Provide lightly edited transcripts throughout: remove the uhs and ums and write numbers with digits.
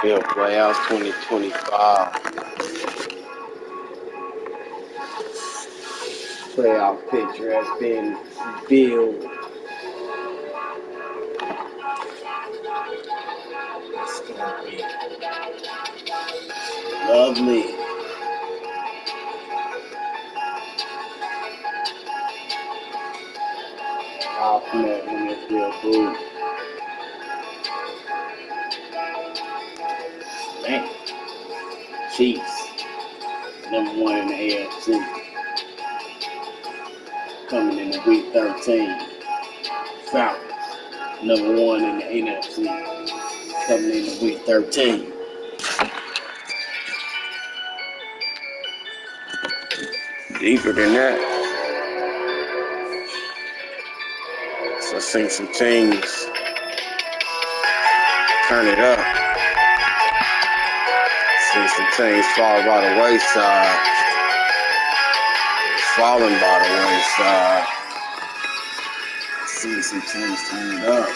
NFL playoffs 2025. Playoff picture has been revealed. It's gonna be lovely. Off net NFL booth. Man, Chiefs, number 1 in the AFC, coming into week 13. Falcons, number 1 in the NFC, coming into week 13. Deeper than that. So I've seen some teams turn it up. Seen some teams fall by the wayside. Falling by the wayside. Seen some teams turn it up.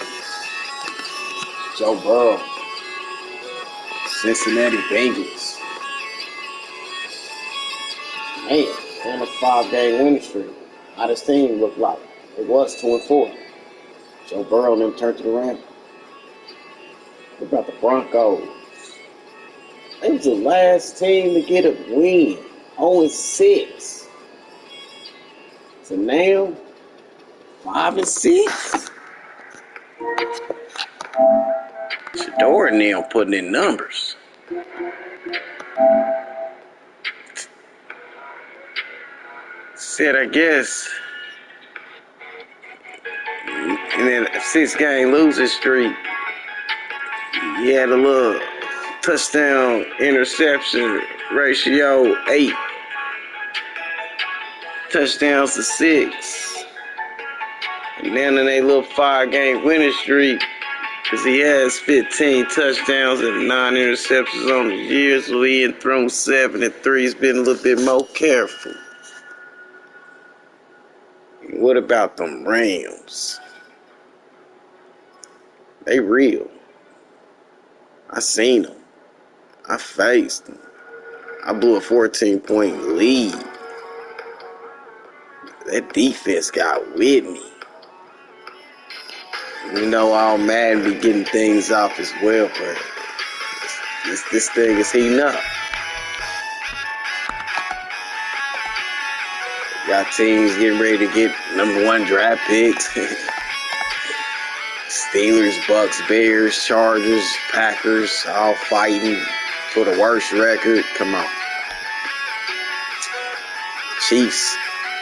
Joe Burrow. Cincinnati Bengals. Man, on a 5-game winning streak. How this team looked like. It was 2-4. Joe Burrow and them turned it around. What about the Broncos? They was the last team to get a win. 0-6. So now, 5-6. Shador and them putting in numbers. Said, I guess, in that 6-game losing streak, he had a little touchdown interception ratio 8 touchdowns to 6. And then in a little 5-game winning streak, because he has 15 touchdowns and 9 interceptions on the year, so he had thrown 7 and 3. He's been a little bit more careful. What about them Rams? They real. I seen them. I faced them. I blew a 14-point lead. That defense got with me. You know, all Madden be getting things off as well, but this thing is heating up. Got teams getting ready to get number 1 draft picks. Steelers, Bucks, Bears, Chargers, Packers, all fighting for the worst record. Come on. Chiefs,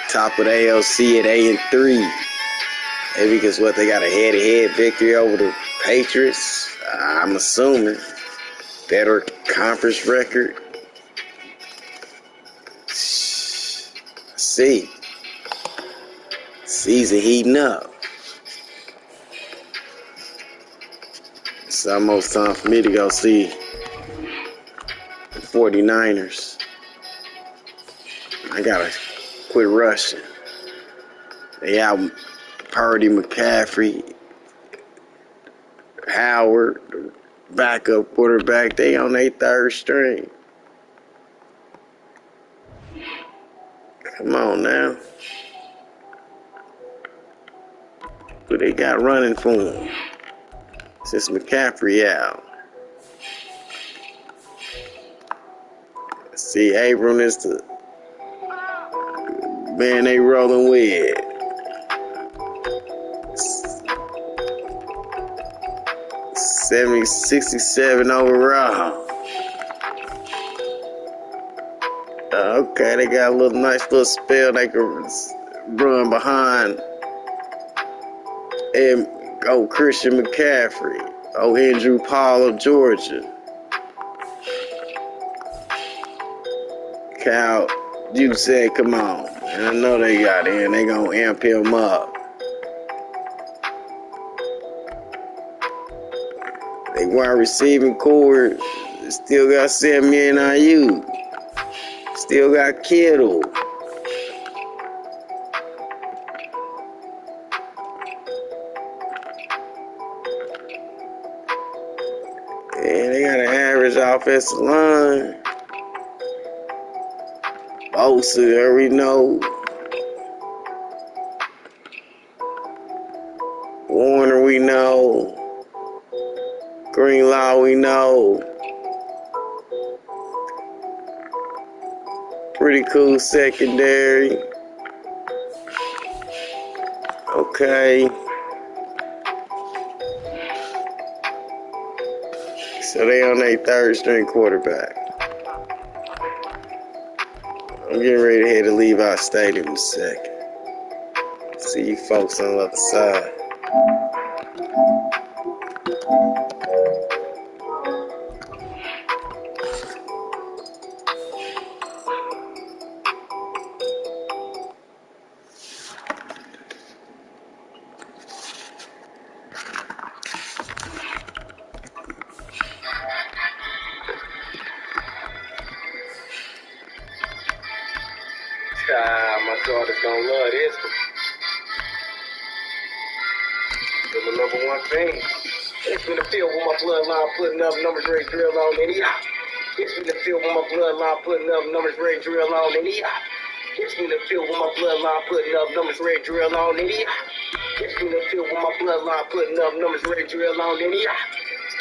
top of the ALC at 8-3. Maybe because what, they got a head-to-head victory over the Patriots? I'm assuming. Better conference record. See. Season heating up. It's almost time for me to go see the 49ers. I gotta quit rushing. They out Purdy, McCaffrey, Howard, backup quarterback. They on their 3rd string. Come on now. Who they got running for them? Since McCaffrey out. See, Abram is the man they rolling with. 67 overall. Okay, they got a nice little spell they can run behind. And Christian McCaffrey. Andrew Paul of Georgia. Cal, you said, come on. And I know they got in. They gonna amp him up. They wide receiving core. Still got Sammy and Ayuk. Still got Kittle. And they got an average First offensive line. Bosa, you already know. Warner, we know. Greenlaw, we know. Pretty cool secondary. Okay. So they on their third string quarterback. I'm getting ready to head to Levi Stadium in a second. See you folks on the other side. My daughter's gonna love this one. The number one thing. It's in the field with my bloodline putting up numbers, ready, drill on, and yeah. It's in the field with my bloodline putting up numbers, ready, drill on, and yeah. It's in the field with my bloodline putting up numbers, ready, drill on, and yeah. It's in the field with my bloodline putting up numbers, ready, drill on, and yeah.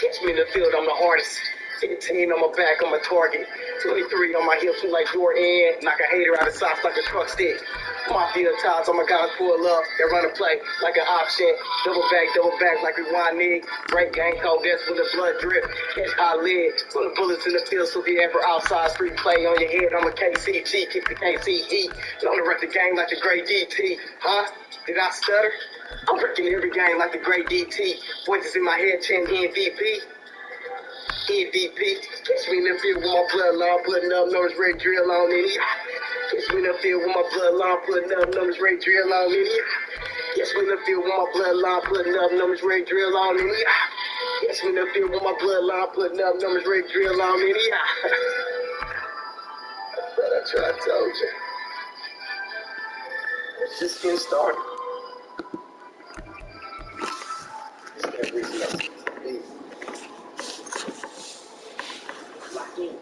Catch me in the field, I'm the hardest. 15 on my back, I'm a target. 23 on my hips, like Jordan. Knock a hater out of socks like a truck stick. Mafia ties on my guys pull up. They run a play like an option. Double back like rewind nig. Break gang code, that's when the blood drip. Catch high lid. Put the bullets in the field so if you ever outside street play on your head. I'm a KCG, kick the KCE. On the rest of the game like the great DT. Huh? Did I stutter? I'm breaking every game like the great DT. Voices in my head, chant MVP. MVP, catch me in the field with my bloodline, putting up numbers, red drill on it. Catch me in the field with my bloodline, putting up numbers, red drill on it. Catch me in the field with my bloodline, putting up numbers, red drill on it. Catch me in the field with my bloodline, putting up numbers, red drill on it. That's what I told you. It's just getting started. It's that ReeceMustSeeTv. Lock in.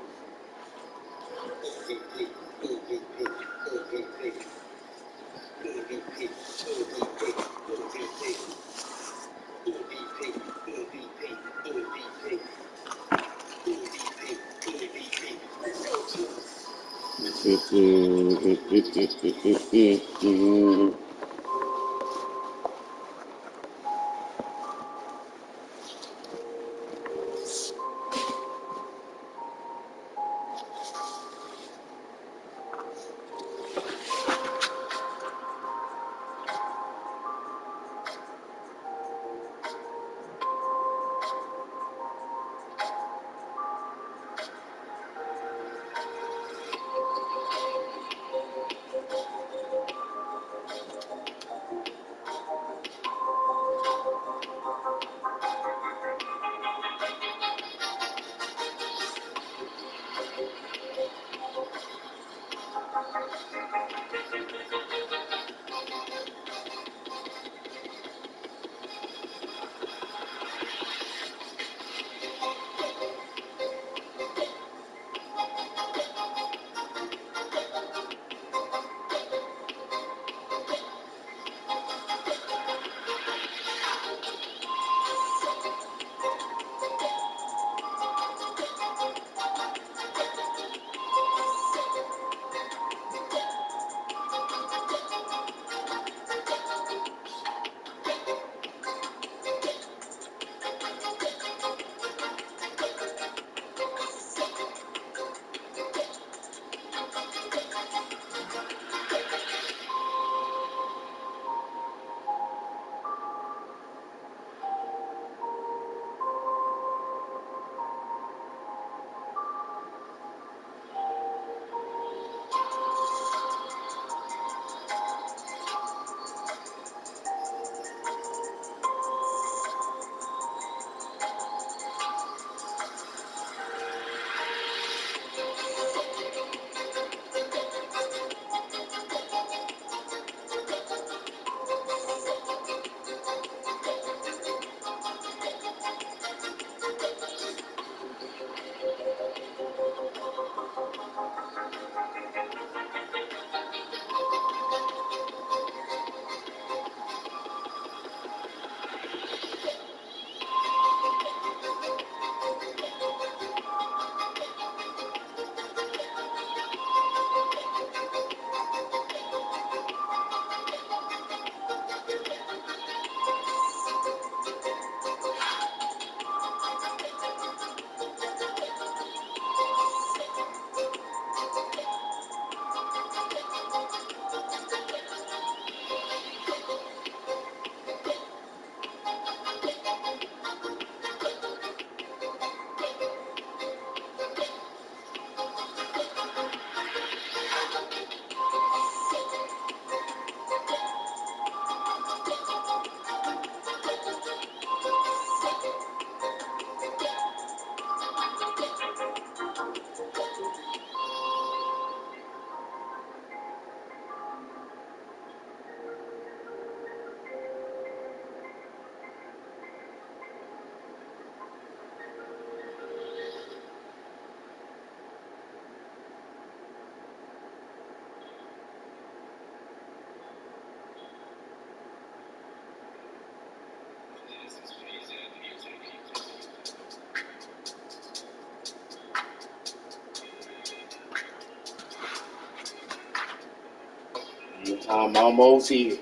I'm almost here.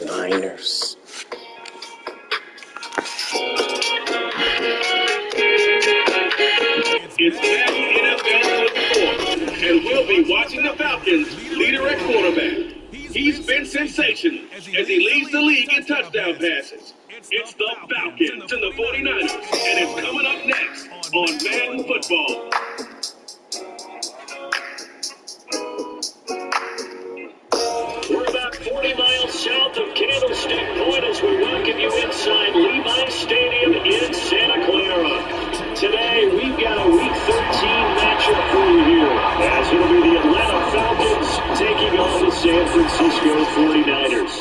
Niners. It's back NFL 24, and we'll be watching the Falcons' leader at quarterback. He's been sensational as he leads the league in touchdown passes. It's the Falcons and the 49ers, and it's coming up next on Madden Football. We're about 40 miles south of Candlestick Point as we welcome you inside Levi's Stadium in Santa Clara. Today, we've got a Week 13 matchup for you here, as it'll be the Atlanta Falcons taking on the San Francisco 49ers.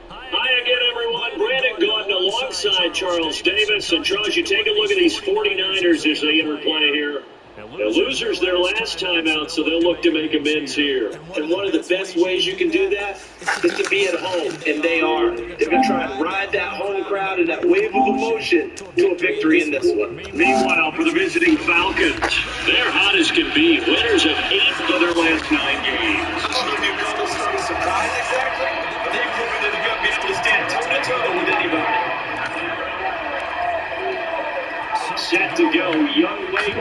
Hi again, everyone. Brandon Gordon alongside Charles Davis. And Charles, you take a look at these 49ers as they interplay here. The losers their last time out, so they'll look to make amends here. And one of the best ways you can do that is to be at home, and they are. They're going to try and ride that home crowd and that wave of emotion to a victory in this one. Meanwhile, for the visiting Falcons, they're hot as can be. Winners of 8 of their last 9 games. I don't know if you call this a surprise exactly, but they've proven that they're going to be able to stand toe-to-toe with anybody. Set to go, young Wake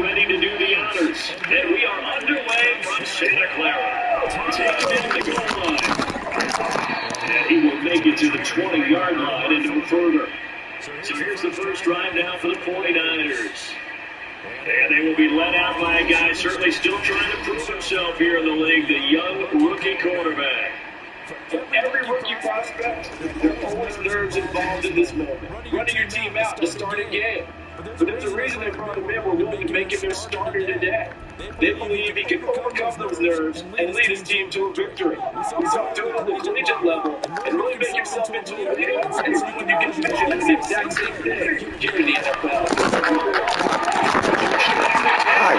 ready to do the honors. And we are underway from Santa Clara. Taking it to the goal line. And he will make it to the 20-yard line and no further. So here's the first drive now for the 49ers. And they will be led out by a guy certainly still trying to prove himself here in the league, the young rookie quarterback. For every rookie prospect, there are always nerves involved in this moment. Running your team out to start a game. But there's a reason they brought him in. We're willing to make him their starter today. They believe he can overcome those nerves and lead his team to a victory. He's up to it on the collegiate level and really make himself into a leader. And someone you can vision as the exact same thing here in the NFL.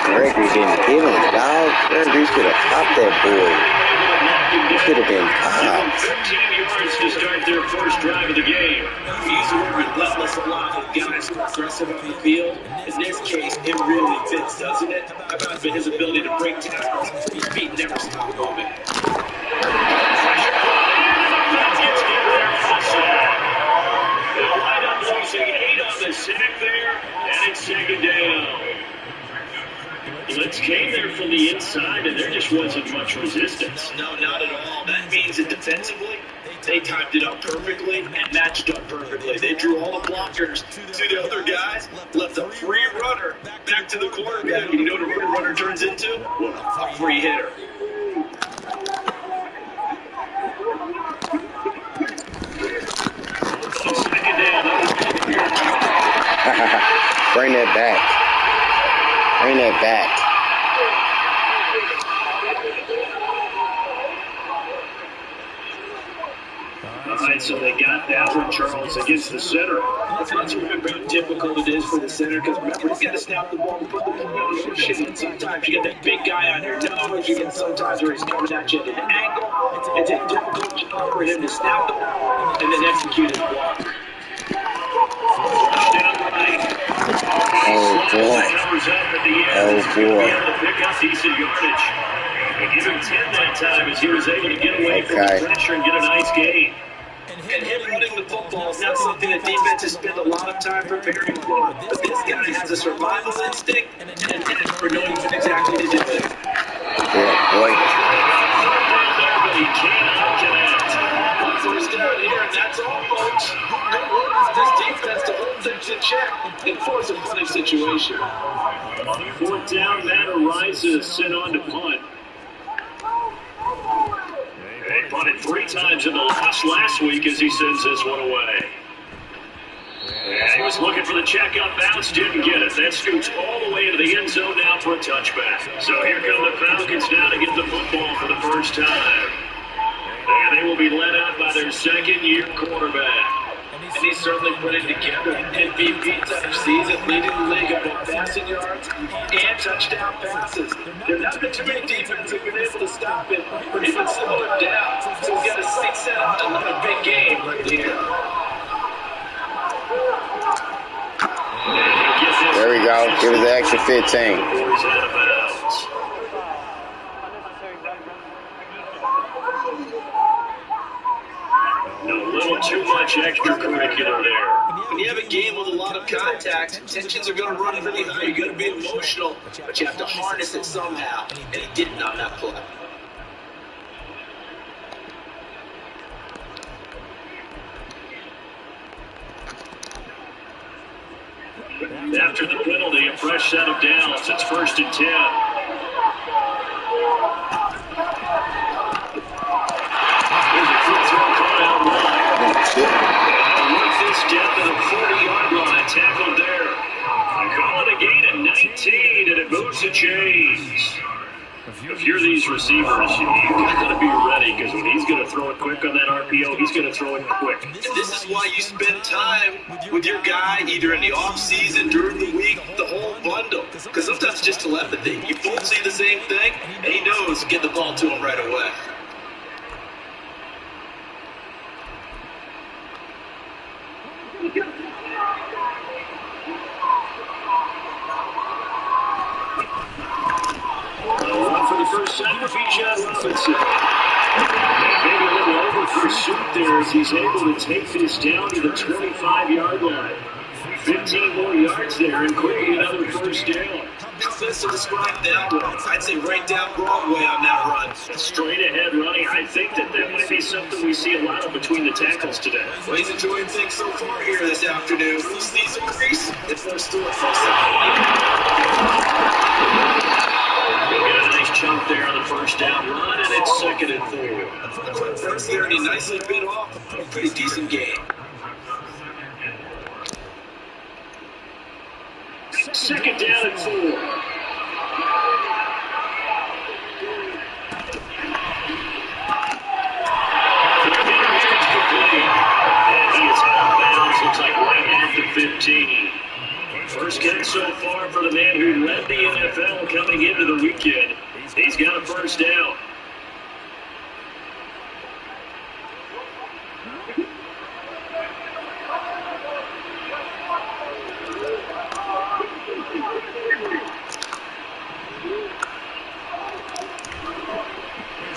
Gregory didn't get him, dog. Gregory should have popped that boy. He should have been popped. 15 yards to start their first drive of the game. He's relentless a lot with guys who are aggressive on the field. In this case, it really fits, doesn't it? How about his ability to break tackles? His feet never stop moving. They'll wind up losing 8 on the sack there, and it's second down. Blitz came there from the inside, and there just wasn't much resistance. No, not at all. That means that defensively, they timed it up perfectly and matched up perfectly. They drew all the blockers to the other guys, left a free runner back to the quarterback. You know what a free runner turns into? A free hitter. Second down. Bring that back. Bring that back. All right, so they got that one, Charles, against the center. Let's remember how difficult it is for the center, because remember, he's got to snap the ball and put the ball in motion. And sometimes you get that big guy on your toes. You get sometimes where he's coming at you at an angle. It's a difficult job for him to snap the ball and then execute his block. Down right. Oh, boy. Oh, boy. Pick up decent yardage. They give him 10 that time as he was able to get away from the pressure and get a nice gain. And him running the football is not something that defenses spend a lot of time preparing for. But this guy has a survival instinct and an knack for knowing exactly to do it. Yeah, boy. But he cannot connect. First down here, and that's all, folks. Good work is this defense to hold things in check and force a punting situation. On 4th down, Matt Ariza sent on to punt. 3 times in the loss last week as he sends this one away. And he was looking for the check-up bounce, didn't get it. That scoots all the way into the end zone now for a touchback. So here come the Falcons now to get the football for the first time. And they will be led out by their second-year quarterback. And he's certainly putting together an MVP type of season, leading the league in both passing yards and touchdown passes. There have not been too many defenses have been able to stop him or even slow him down. So he's got a 6 out, another big game right here. There we go. Give us the extra 15. A little too much extracurricular there. When you have a game with a lot of contact, tensions are going to run really high. You're going to be emotional, but you have to harness it somehow. And he didn't on that play. After the penalty, a fresh set of downs. It's 1st and 10. Here's a quick throw caught out wide. Work this down to the 40-yard line. Tackled there. They call it a gain of 19, and it moves the chains. If you're these receivers, you've got to be ready, because when he's going to throw it quick on that RPO, he's going to throw it quick. And this is why you spend time with your guy, either in the off-season, during the week, the whole bundle. Because sometimes it's just telepathy. You both see the same thing, and he knows get the ball to him right away. For the first time for Bijan Robinson. Maybe a little over pursuit there as he's able to take this down to the 25-yard line. 15 more yards there and quickly another first down. How best to describe that one? I'd say right down Broadway on that run. Straight ahead running. I think that might be something we see a lot of between the tackles today. Well, he's enjoying things so far here this afternoon. These increase. It's first to it. Got a nice chunk there on the first down run, and it's 2nd and 4. A quick burst there, and he nicely bit off a pretty decent game. 2nd down and 4. And he is out of bounds. Looks like right at the 15. First catch so far for the man who led the NFL coming into the weekend. He's got a first down.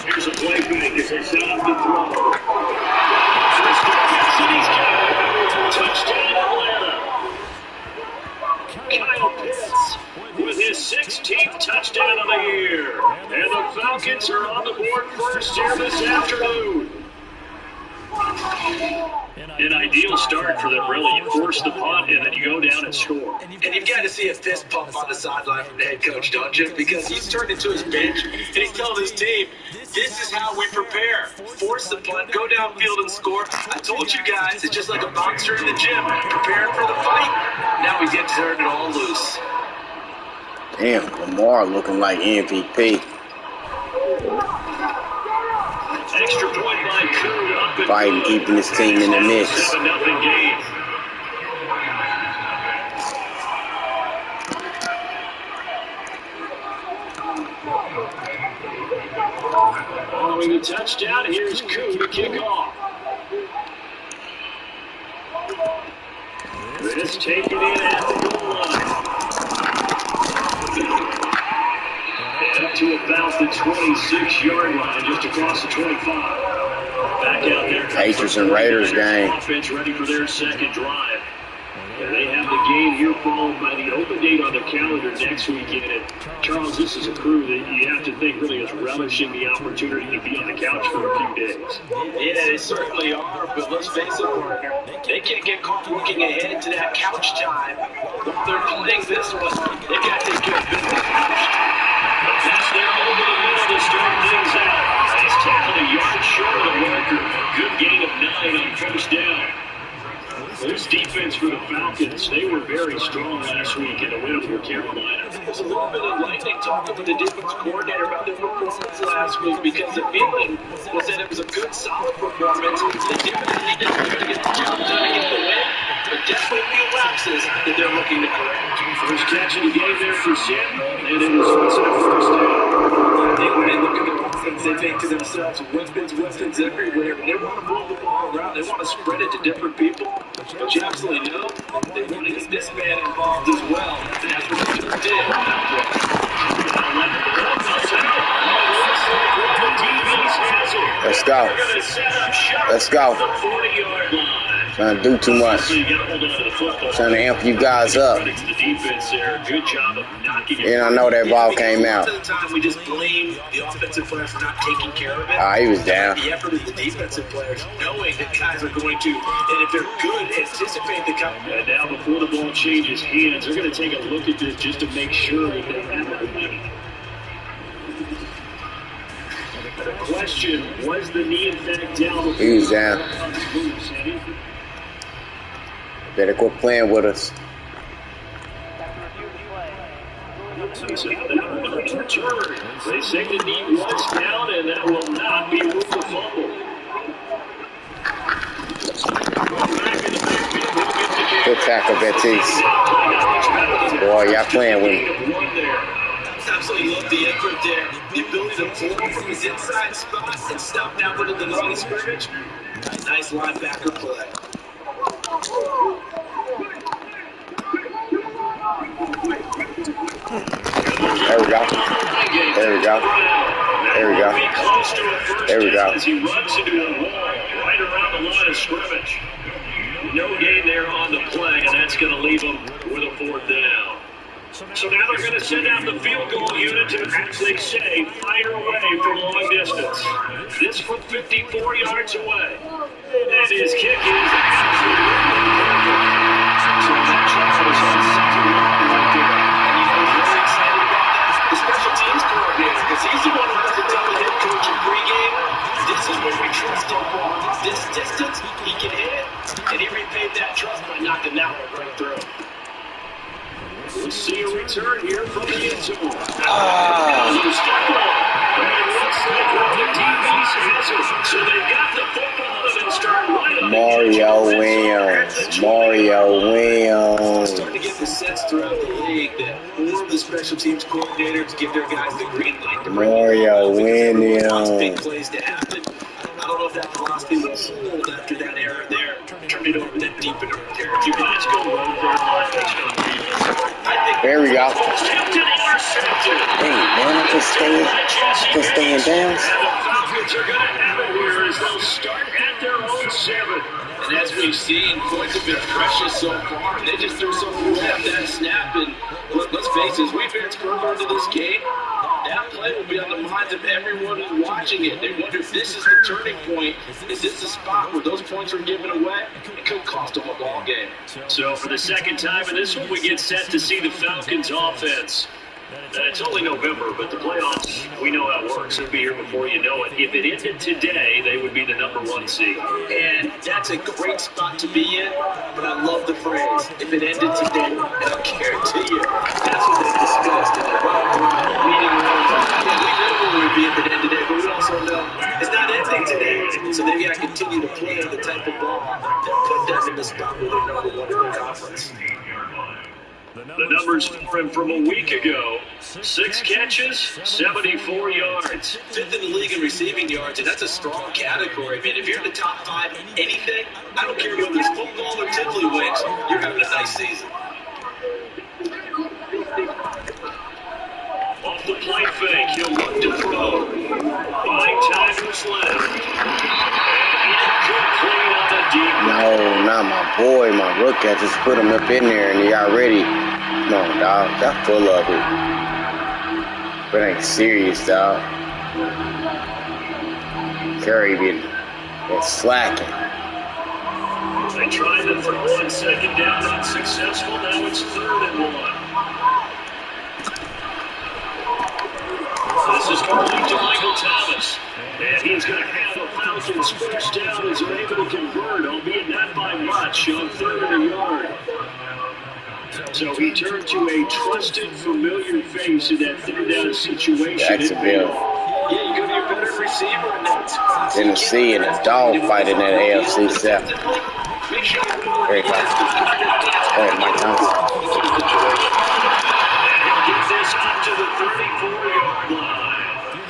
Here's a play fake as they set up the throw. First catch, and he's got it. Touchdown, Atlanta. Kyle Pitts with his 16th touchdown of the year. And the Falcons are on the board first here this afternoon. An ideal start for them, really. You force the punt, and then you go down and score. And you've got to see a fist pump on the sideline from the head coach, don't you? Because he's turned into his bench, and he's telling his team, this is how we prepare. Force the punt, go downfield and score. I told you guys, it's just like a boxer in the gym, preparing for the fight. Now we get to turn it all loose. Damn, Lamar looking like MVP. Extra point by Coon up and Fighting, keeping his team in the mix. 7-0 game. Following the touchdown, here's Coon to kick off. This taken in at the goal line. And up to about the 26-yard line, just across the 25. Back out there. Patriots and Raiders game. Offense ready for their second drive. And they have the game here followed by the open date on the calendar next weekend. And Charles, this is a crew that you have to think really is relishing the opportunity to be on the couch for a few days. Yeah, they certainly are, but let's face it, partner, they can't get caught looking ahead to that couch time. While they're playing this one, they got to take care of business first. That's their over the middle to start things out. He's tackled a yard short of the marker. Good gain of 9 on first down. This defense for the Falcons, they were very strong last week in the win over Carolina. There's a little bit of lightning talking with the defense coordinator about their performance last week because the feeling was that it was a good, solid performance. They did what they needed to do to get the job done to get the win, but definitely a few lapses that they're looking to correct. First catch of the game there for Samuel, and it results in a first down. I think when they look at their offense, they think to themselves, weapons everywhere. They want to move the ball around. They want to spread it to different people. But you absolutely know they want to get this man involved as well. And that's what they just did. Let's go. Let's go. Trying to do too much. Trying to amp you guys up. And I know that ball came out. We just blame the offensive players for not taking care of it. He was down. The effort of the defensive players, knowing that guys are going to, and if they're good, anticipate the comeback. And now before the ball changes hands, they're going to take a look at this just to make sure that they have everything. The question, was the knee in fact down? He was down. Better quit playing with us. They say the knee was down, and that will not be ruled a fumble. Good tackle, Baptiste. Boy, y'all playing with me. Absolutely love the effort there. The ability to pull from his inside spot and stop down within the line of scrimmage. Nice linebacker play. There we go. There we go. There we go. There we go. As he runs into a wall right around the line of scrimmage. No gain there on the play, and that's going to leave him with a 4th down. So now they're going to send out the field goal unit to, as they say, fire away from long distance. This from 54 yards away. And his kick is absolutely so that Charles on second round right there. And you know who's really excited about that? The special teams coordinator, because he's the one who has to tell the head coach in pregame, this is what we trust him for. This distance, he can hit, and he repaid that trust by knocking that one right through. We'll see a return here from the end zone. So they got the football and start right on. Mario Williams. Mario Williams. Starting to get the sense throughout the league that more of the special teams coordinators give their guys the green light to bring Mario wants big Williams. plays to happen. I don't know if that philosophy will hold after that error there. Turn it over that deep into territory. Let's go over. There we go. Tipped and intercepted. Hey, man, I'm just staying down. And the Falcons are going to have it here as they'll start at their own 7. And as we've seen, points have been precious so far. They just threw something away on that snap. And let's face it, as we advance further into this game, that play will be on the minds of everyone who's watching it. They wonder if this is the turning point. Is this the spot where those points are given away? It could cost them a ball game. So for the second time in this one, we get set to see the Falcons offense. It's only November, but the playoffs, we know how it works. It'll be here before you know it. If it ended today, they would be the #1 seed. And that's a great spot to be in, but I love the phrase, if it ended today, and I'll guarantee you, that's what they discussed in the meeting room. Yeah, we know where we'd be if it ended today, but we also know it's not ending today. So they've got to continue to play the type of ball that put them in the spot where they're #1 in the conference. The numbers for him from a week ago: 6 catches, 74 yards. 5th in the league in receiving yards, and that's a strong category. I mean, if you're in the top 5 in anything, I don't care whether it's football or tiddlywinks, you're having a nice season. Off the play fake, he'll look to throw. 5 times left. Incomplete on the deep. No, not my boy, my rookie. I just put him up in there and he already. Come on, dog. Y'all full of it. But it ain't serious, dog. Curry been slacking. They tried to throw on 2nd down, unsuccessful. Now it's 3rd and 1. This is complete to Michael Thomas. And he's going to have a Falcons first down as they're able to convert, albeit not by much, on 3rd and a yard. So he turned to a trusted, familiar face in that 3rd down situation. Jacksonville. Yeah, you could be a better receiver in that. Tennessee in a dogfight in that AFC South. Very fast. All right, Mike Thomas. And he'll get this up to the 34-yard line.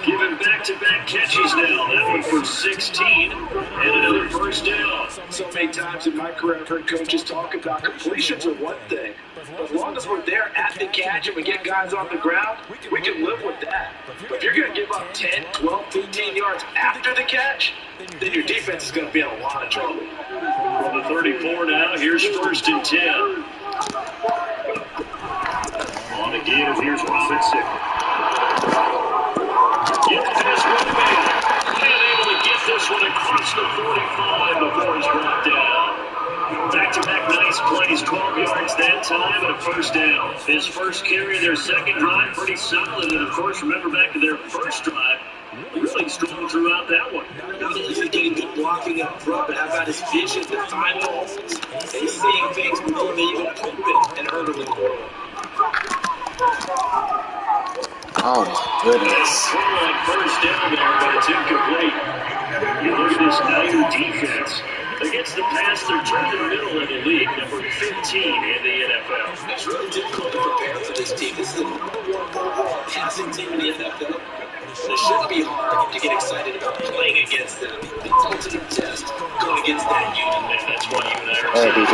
Giving back-to-back catches now. That one for 16 and another first down. So many times in my career I've heard coaches talk about completions are one thing. But as long as we're there at the catch and we get guys on the ground, we can live with that. But if you're going to give up 10, 12, 15 yards after the catch, then your defense is going to be in a lot of trouble. From the 34 now, here's 1st and 10. On the give, here's Robinson. Gets this one man. And able to get this one across the 45 before he's brought down. Back-to-back nice plays, 12 yards that time, and a first down. His first carry, their second drive, pretty solid. And, of course, remember back to their first drive, really strong throughout that one. Not only is he getting good blocking up front, but how about his vision to find holes? He's seeing things before they even poop it and hurt him in the world. Oh, my goodness. First down there, but it's incomplete. You look at this Niner defense. Against the pass, they're turned in the middle of the league, number 15 in the NFL. It's really difficult to prepare for this team. This is the number 1 overall passing team in the NFL. But it shouldn't be hard to get excited about playing against them. The ultimate test, going against that unit. And that's why you and I are Hey, DJ.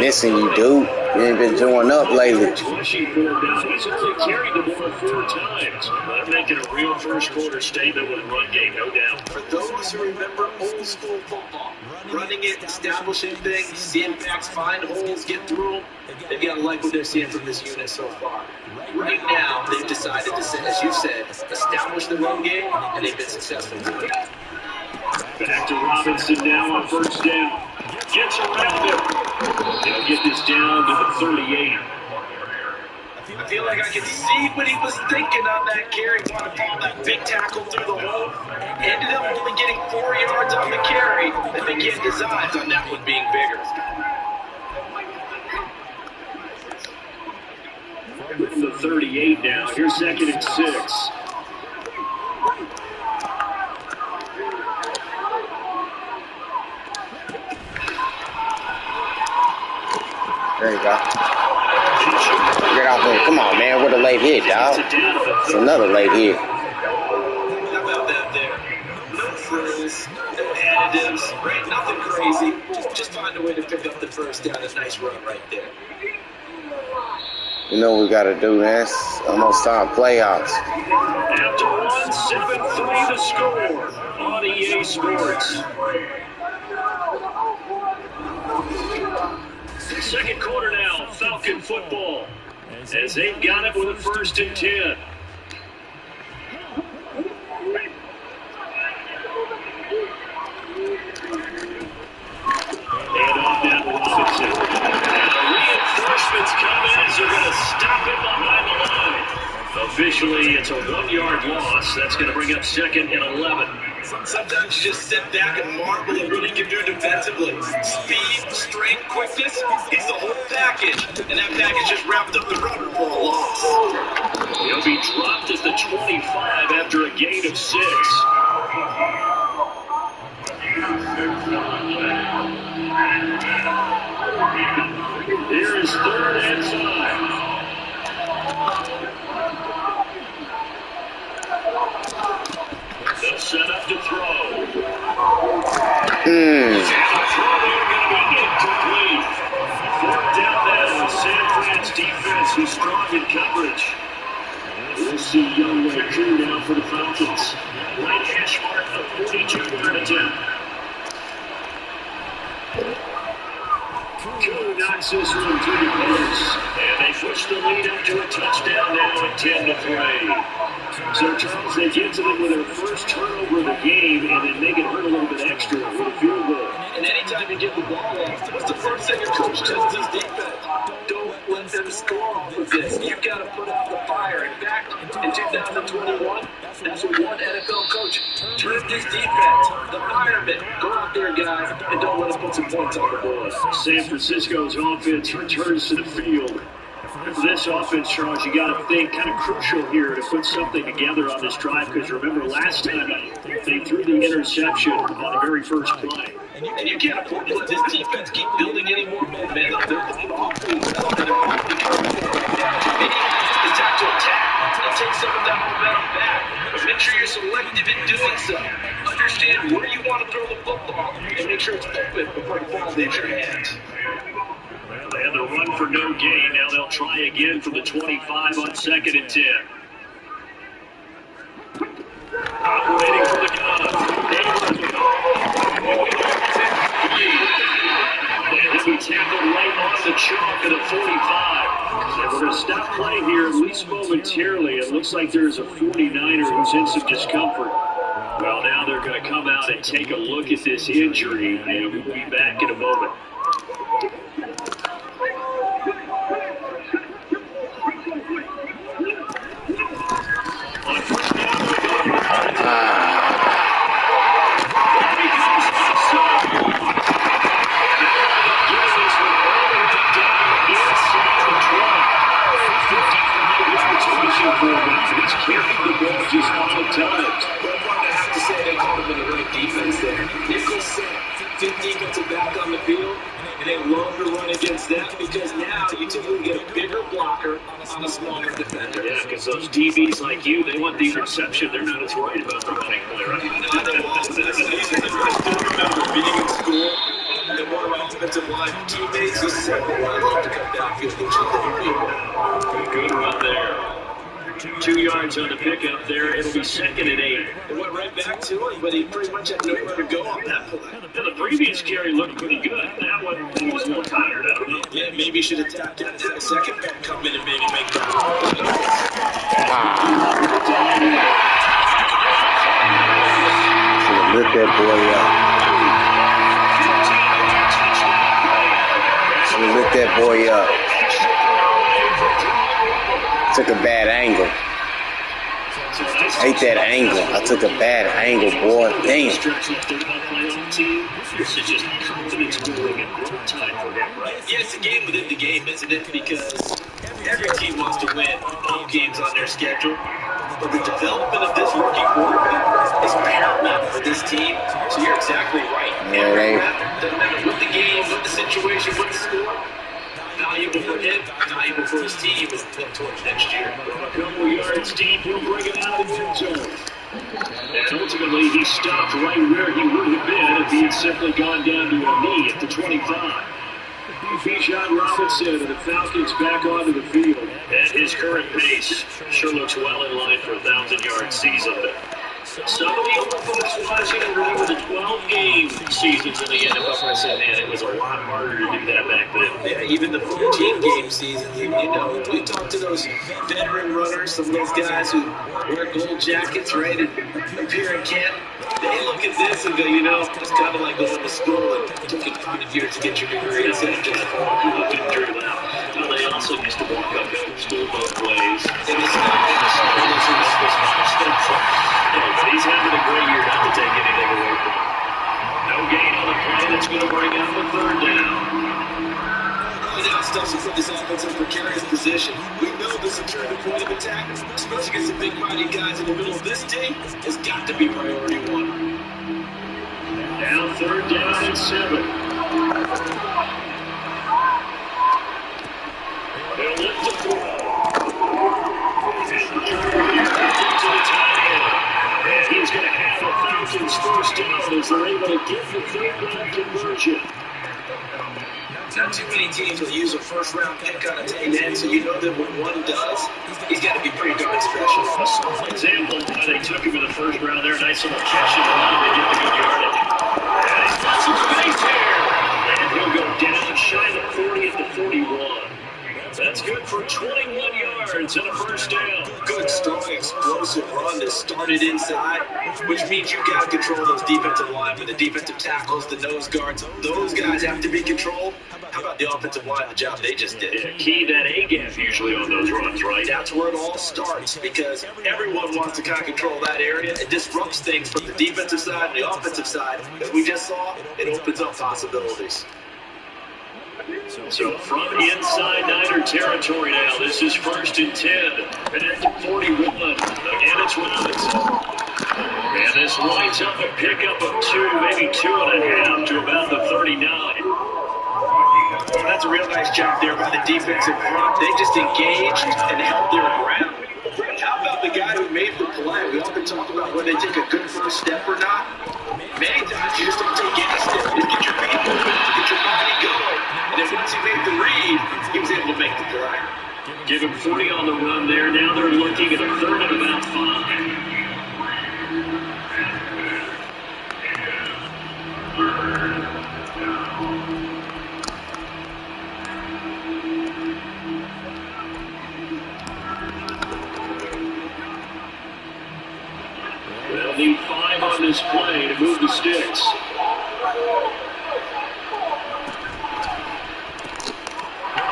Missing you, dude. You ain't been doing up lately. He's only carried the ball 4 times. But making a real first quarter statement with a run game, no doubt. For those who remember old school football, running it, establishing things, seeing backs find holes, get through them, they've got to like what they're seeing from this unit so far. Right now, they've decided to, as you said, establish the run game, and they've been successful doing it. Back to Robinson now on first down. Gets around him. They'll get this down to the 38. I feel like I can see what he was thinking on that carry. Wanted to pull that big tackle through the hole. Ended up only getting 4 yards on the carry. And began designs on that one being bigger. From the 38 now. Here's 2nd and 6. There you go. Get off him. Come on, man. What a late hit, dog. It's another late hit. How about that there? No frills, no additives, right? Nothing crazy. Just find a way to pick up the first down. A nice run right there. You know what we got to do, man. It's almost time playoffs. After 1-7-3 the score on EA Sports. Second quarter now, Falcon football, as they've got it with a 1st and 10. And on that Robinson. And the reinforcements come in as they're going to stop him behind the line. Officially, it's a 1-yard loss. That's going to bring up 2nd and 11. Sometimes you just sit back and marvel at what he can do defensively. Speed, strength, quickness, it's the whole package. And that package just wrapped up the runner for a loss. He'll be dropped at the 25 after a gain of 6. Here is 3rd and 5. They'll set up to throw. Incomplete. 4th down now. San Fran's defense was strong in coverage. We'll see young Crew now for the Falcons. Right hash mark, a 42-yard attempt. Crew knocks this one through the post. And they push the lead up to a touchdown now at 10-3. So, Charles, they get to them with their first turnover of the game and then make it hurt a little bit extra for the field goal. And anytime you get the ball off, what's the first thing a coach tells his defense? Don't let them score off of this. You for 21. That's what one NFL coach turns this defense. The firemen. Go out there, guys, and don't let us put some points on the board. San Francisco's offense returns to the field. For this offense, Charles, you got to think kind of crucial here to put something together on this drive, because remember last time they threw the interception on the very first play. And you can't afford to let this defense keep building any more momentum. They're awfully well, and they're awfully comfortable right now. It's time to attack and take some of that momentum back. But make sure you're selective in doing so. Understand where you want to throw the football and make sure it's open before it falls into your hands. They had the run for no gain. Now they'll try again from the 25 on 2nd and 10. Operating for the gun. And he'll be tackled right on the chalk at a 45. And we're going to stop play here, at least momentarily. It looks like there's a 49er who's in some discomfort. Well, now they're going to come out and take a look at this injury, and we'll be back in a moment. I have to say they called him in the right defense there. Nickel set, 5th defensive back on the field, and they love to run against that because now you typically get a bigger blocker on a smaller defender. Yeah, because those DBs like you, they want the interception. They're not as worried about the running play, right? I still remember being in school and one of my offensive line teammates just said, "Well, I love to come downfield and shoot the Good run there. 2 yards on the pickup there. It'll be 2nd and 8. It went right back to him, but he pretty much had nowhere to go on that play. Now, the previous carry looked pretty good. That one, he was more tired out of it. Yeah, maybe he should have tapped out to the second man come in and maybe make that. Lift that boy up. Lift that boy up. Took a bad angle. Hate that angle. I took a bad angle, boy. Damn. This is just confidence building and growth time for him, right? Yeah, it's a game within the game, isn't it? Because every team wants to win home games on their schedule. But the development of this rookie quarterback is paramount for this team. So you're exactly right. Every rep, doesn't matter what the game, what the situation, what the score. Valuable for him, valuable for his team as we look towards next year. A couple yards deep, we'll bring it out of the end zone. And ultimately, he stopped right where he would have been if he had simply gone down to a knee at the 25. Bijan Robinson and the Falcons back onto the field. At his current pace, sure looks well in line for a 1,000-yard season. Some of the older folks watching and remember the 12-game seasons in the NFL said, man, it was a lot harder to do that back then. Yeah, even the 14-game seasons, you know, we talked to those veteran runners, some of those guys who wear gold jackets, right, and appear in camp. They look at this and go, you know, it's kind of like going to school and it took you 5 years to get your degree instead of just you looked and drew it out. Well, they also used to walk up to school both ways. And the He's having a great year, not to take anything away from him. No gain on the play that's going to bring out the 3rd down. Now stuffs will put this offense in a precarious position. We know the security point of attack, especially against the big mighty guys in the middle of this team, has got to be priority 1. Now 3rd down and 7. They'll lift the ball. And he's going to have the Falcons 1st down as they're able to get the 3rd down conversion. Not too many teams will use a first-round pick on a tight end, so you know that when one does, he's got to be pretty darn special. A small example, they took him in the 1st round there. Nice little catch in the line to get the good yardage. And he's got some space here. And he'll go down shy of the 40 at the 41. That's good for 21 yards and a 1st down. Good, strong, explosive run to started inside, which means you got to control those defensive linemen, the defensive tackles, the nose guards. Those guys have to be controlled. How about the offensive line, the job they just did? Yeah, key that A-gap usually on those runs, right? That's where it all starts, because everyone wants to kind of control that area. It disrupts things from the defensive side and the offensive side. As we just saw, it opens up possibilities. So from inside Niner territory now, this is 1st and 10. Back to 41. Again, it's Robinson. And this winds up a pickup of 2, maybe 2.5 to about the 39. Well, that's a real nice job there by the defense in front. They just engaged and held their ground. How about the guy who made the play? We often talk about whether they take a good first step or not. Many times you just don't take any step. Just get your feet moving, get your body going. And then once he made the read, he was able to make the play. Give him 40 on the run there. Now they're looking at a 3rd and about 5. They'll need 5 on this play to move the sticks.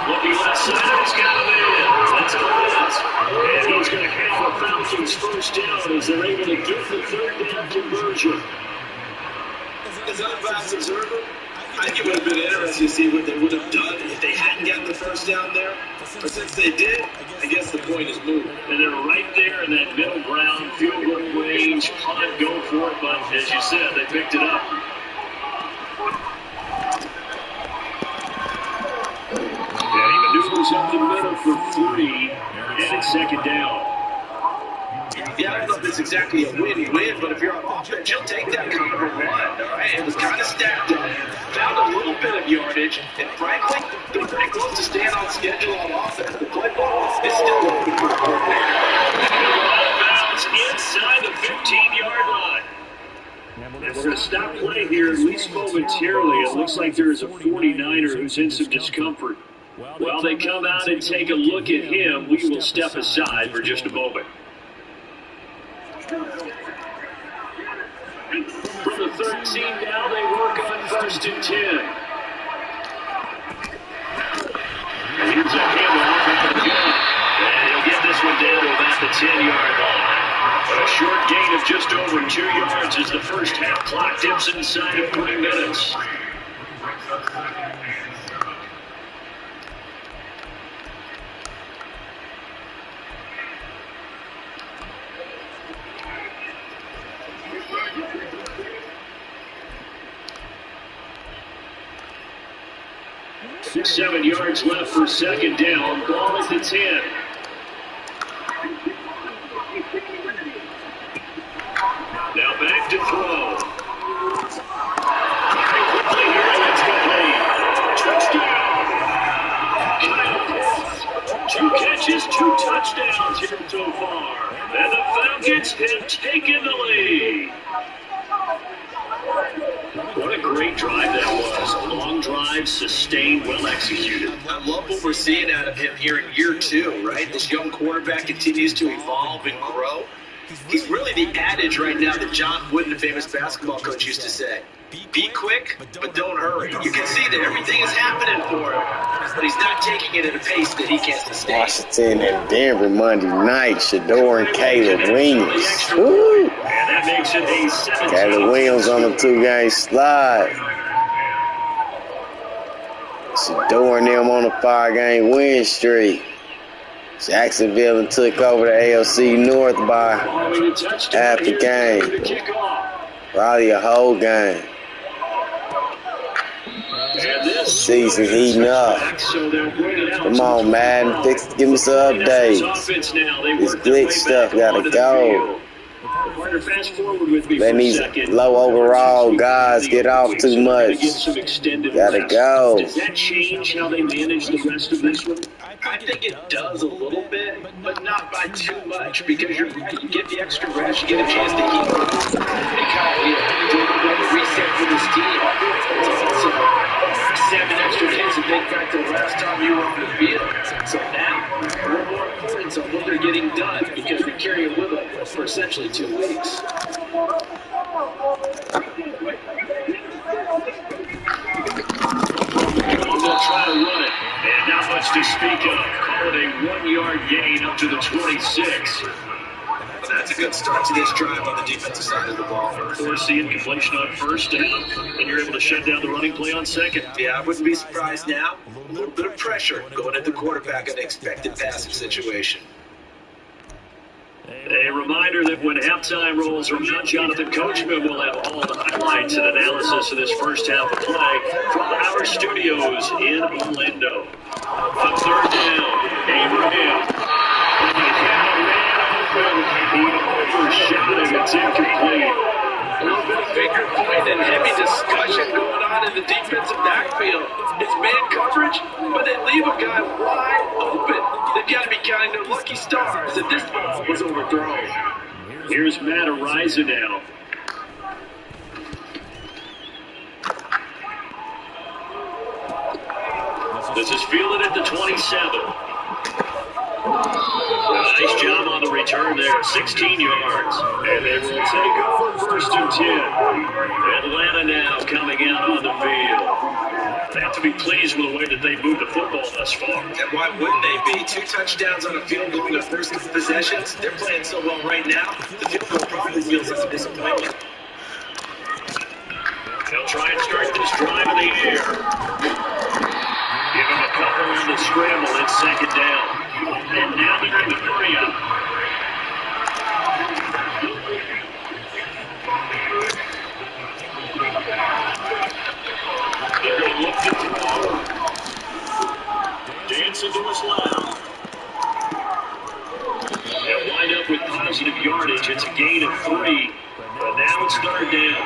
Looking left side, it's got him in. That's a hit. And he's going to have the Falcons first down as they're able to get the 3rd down conversion. As an unbiased observer, I think it would have been interesting to see what they would have done if they hadn't gotten the first down there. But since they did, I guess the point is moved. And they're right there in that middle ground, field goal range, punt, go for it. But as you said, they picked it up. And he maneuvers up the middle for 3, and it's 2nd down. Yeah, I don't know if it's exactly a win-win, but if you're on offense, you'll take that kind of a run, all right? It was kind of stacked up, found a little bit of yardage, and frankly, they're pretty close to staying on schedule on offense. The play ball is still looking for a coordinator. Bounce inside the 15-yard line. And we're going to stop play here at least momentarily. It looks like there is a 49er who's in some discomfort. While they come out and take a look at him, we will step aside for just a moment. From the 13 now, they work on 1st and 10. And here's a handoff at the gun. And he'll get this one down to about the 10-yard line. A short gain of just over 2 yards as the first half clock dips inside of 3 minutes. Seven yards left for 2nd down. Ball at the 10. Now back to throw. Quickly here, that's complete. Touchdown. 2 catches, 2 touchdowns here so far. And the Falcons have taken the lead. What a great drive that was. A long drive, sustained, well executed. I love what we're seeing out of him here in year 2, right? This young quarterback continues to evolve and grow. He's really the adage right now that John Wooden, the famous basketball coach, used to say. Be quick, but don't hurry. You can see that everything is happening for him, but he's not taking it at a pace that he can't sustain. Washington and Denver Monday night. Shador and Caleb Williams. Woo! And that makes it a 17. Caleb Williams on the 2-game slide. Shador and them on a 5-game win streak. Jacksonville took over the AFC North by half the game. Probably a whole game. Season heating up. Come on, Madden. Give me some updates. This glitch stuff gotta go. Letting these low overall guys get off too much. Gotta go. Does that change how they manage the rest of this one? I think it does a little bit, but not by too much, because you get the extra rest, you get a chance to heat up, and kind of do a little bit of a reset for this team. It's also 7 extra hits and think back to the last time you were on the field. So now, we're more importance on what they're getting done, because we carry it with them. for essentially 2 weeks. They'll try to run it, and not much to speak of. Call it a 1-yard gain up to the 26. But that's a good start to this drive on the defensive side of the ball. Seeing completion on first down, and you're able to shut down the running play on second. Yeah, I wouldn't be surprised now. A little bit of pressure going at the quarterback in an expected passing situation. A reminder that when halftime rolls around, Jonathan Coachman will have all the highlights and analysis of this first half of play from our studios in Orlando. On third down, Abraham. He overshot him. It's incomplete. A little bit of finger point and heavy discussion going on in the defensive backfield. It's man coverage, but they leave a guy wide open. They've got to be counting their lucky stars that this ball was overthrown. Here's Matt Ariza now. This is fielded at the 27. Nice job on the return there, 16 yards. And they will take over first and 10. Atlanta now coming out on the field. They have to be pleased with the way that they've moved the football thus far. And why wouldn't they be? 2 touchdowns on a field goal in their first 2 possessions. They're playing so well right now, the field goal probably feels like a disappointment. They'll try and start this drive in the air. Give him a couple on the scramble. It's second down. And now they're in the area. They're going to look to throw. Dancing to his left. They'll wind up with positive yardage. It's a gain of 3. And now it's third down.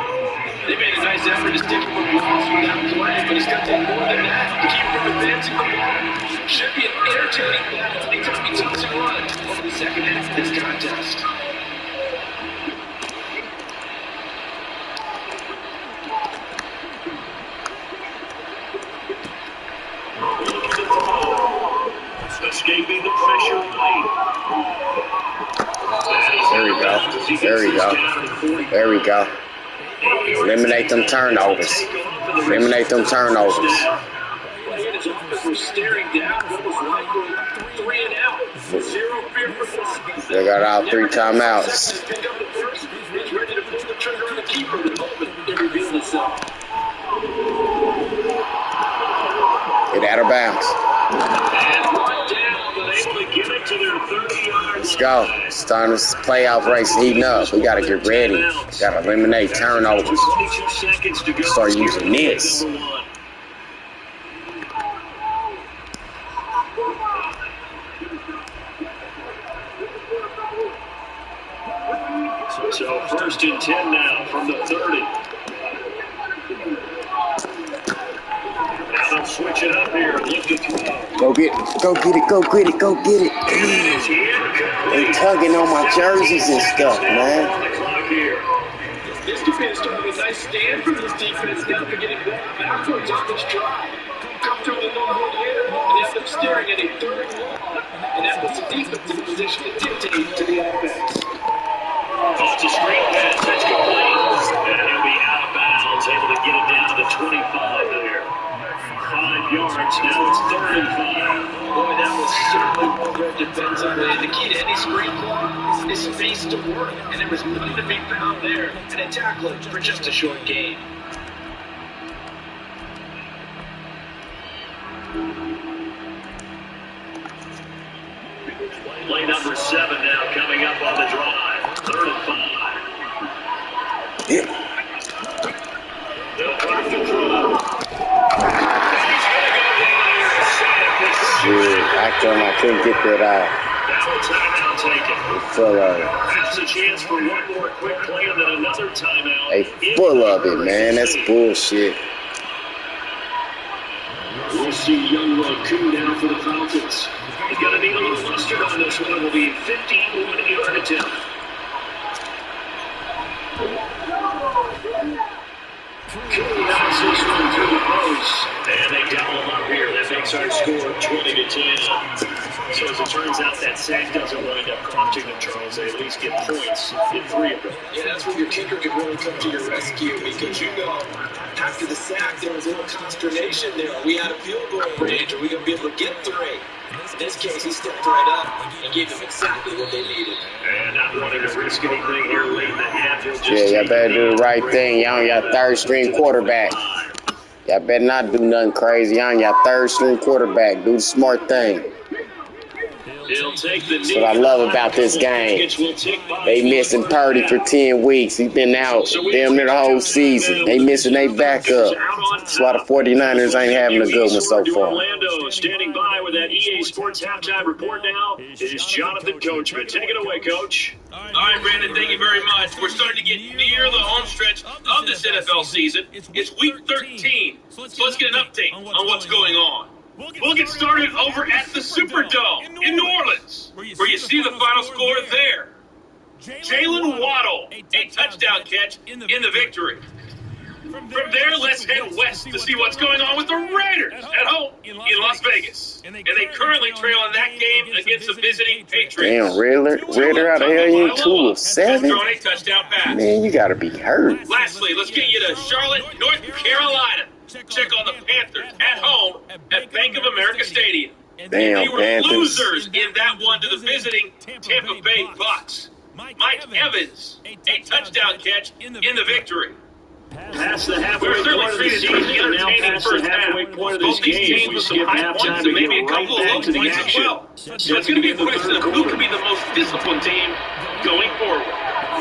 They made a nice effort to stick him with balls for that play, but he's got to do more than that to keep from advancing the ball. Should be an entertaining battle anytime he touches a run over the second half of this contest. Looking to throw. Escaping the pressure late. There we go. There we go. There we go. Eliminate them turnovers. Eliminate them turnovers. They got out 3 timeouts. Get out of bounds. Let's go. Starting this playoff race heating up. We got to get ready. Got to eliminate turnovers. Start using this. So first and 10 now from the 30. Now they'll switch it up here. Look to throw. Go get it. Go get it. Go get it. Go get it. They tugging on my jerseys and stuff, man. This defense started a nice stand for this defense. Now they're getting backwards on this drive. Come through with a little more here, and they end up staring at a third and long. And that puts the defense in a position to dictate to the offense. Off the screen pass, that's complete. And he'll be out of bounds, able to get it down to the 25 there. 5 yards, now it's third and 5. Boy, that was certainly well read defensively. And the key to any screen play is space to work. And there was none to be found there. And a tackle for just a short gain. Play number 7 now coming up on the drive. Third and 5. Yeah. They'll try to throw. I couldn't get that out. Now a timeout taken. They full of it. That's a chance for one more quick play and then another timeout. They full of it, man. That's bullshit. We'll see young Raccoon now for the Falcons. He's got to need a little mustard on this one. It will be 51-yard attempt. Coon knocks this one through the post. And they double him up here. That makes our score 20-10. So as it turns out, that sack doesn't wind up costing them, Charles. They at least get points in 3 of them. Yeah, that's where your kicker can really come to your rescue because you know after the sack there was a little consternation there. Are we out of field goal range? Are we going to be able to get 3? In this case, he stepped right up and gave them exactly what they needed. And not wanting to risk anything here late in the half. Y'all better do the right thing. Y'all on your third-string quarterback. Y'all better not do nothing crazy. Y'all on your third-string quarterback. Do the smart thing. That's what I love about this game. They missing Purdy for 10 weeks. He's been out damn near the whole season. They missing their backup. That's why the 49ers ain't having a good one so far. Standing by with that EA Sports halftime report now is Jonathan Coachman. Take it away, Coach. All right, Brandon, thank you very much. We're starting to get near the home stretch of this NFL season. It's week 13, so let's get an update on what's going on. We'll get started over at the Superdome in New Orleans, where you see the final score there. Jalen Waddle, a touchdown catch in the victory. From there, let's head west to see what's going on with the Raiders at home in Las Vegas. And they currently trail in that game against the visiting Patriots. Damn, Ritter, how the hell you 2 of 7? Throwing a touchdown pass. Man, you gotta be hurt. Lastly, let's get you to Charlotte, North Carolina. Check on the Panthers at home at Bank of America Stadium. Damn, They were Panthers. losers in that one to the visiting Tampa Bay Bucks. Mike Evans, a touchdown catch in the victory. Past the halfway We're certainly point of the treated to an season, now entertaining past the first half. halfway point of this Both these game. teams We with some skip high halftime points to and maybe get a couple right of low back to the points as action. well. So it's going to be a question of who can be the most disciplined team going forward.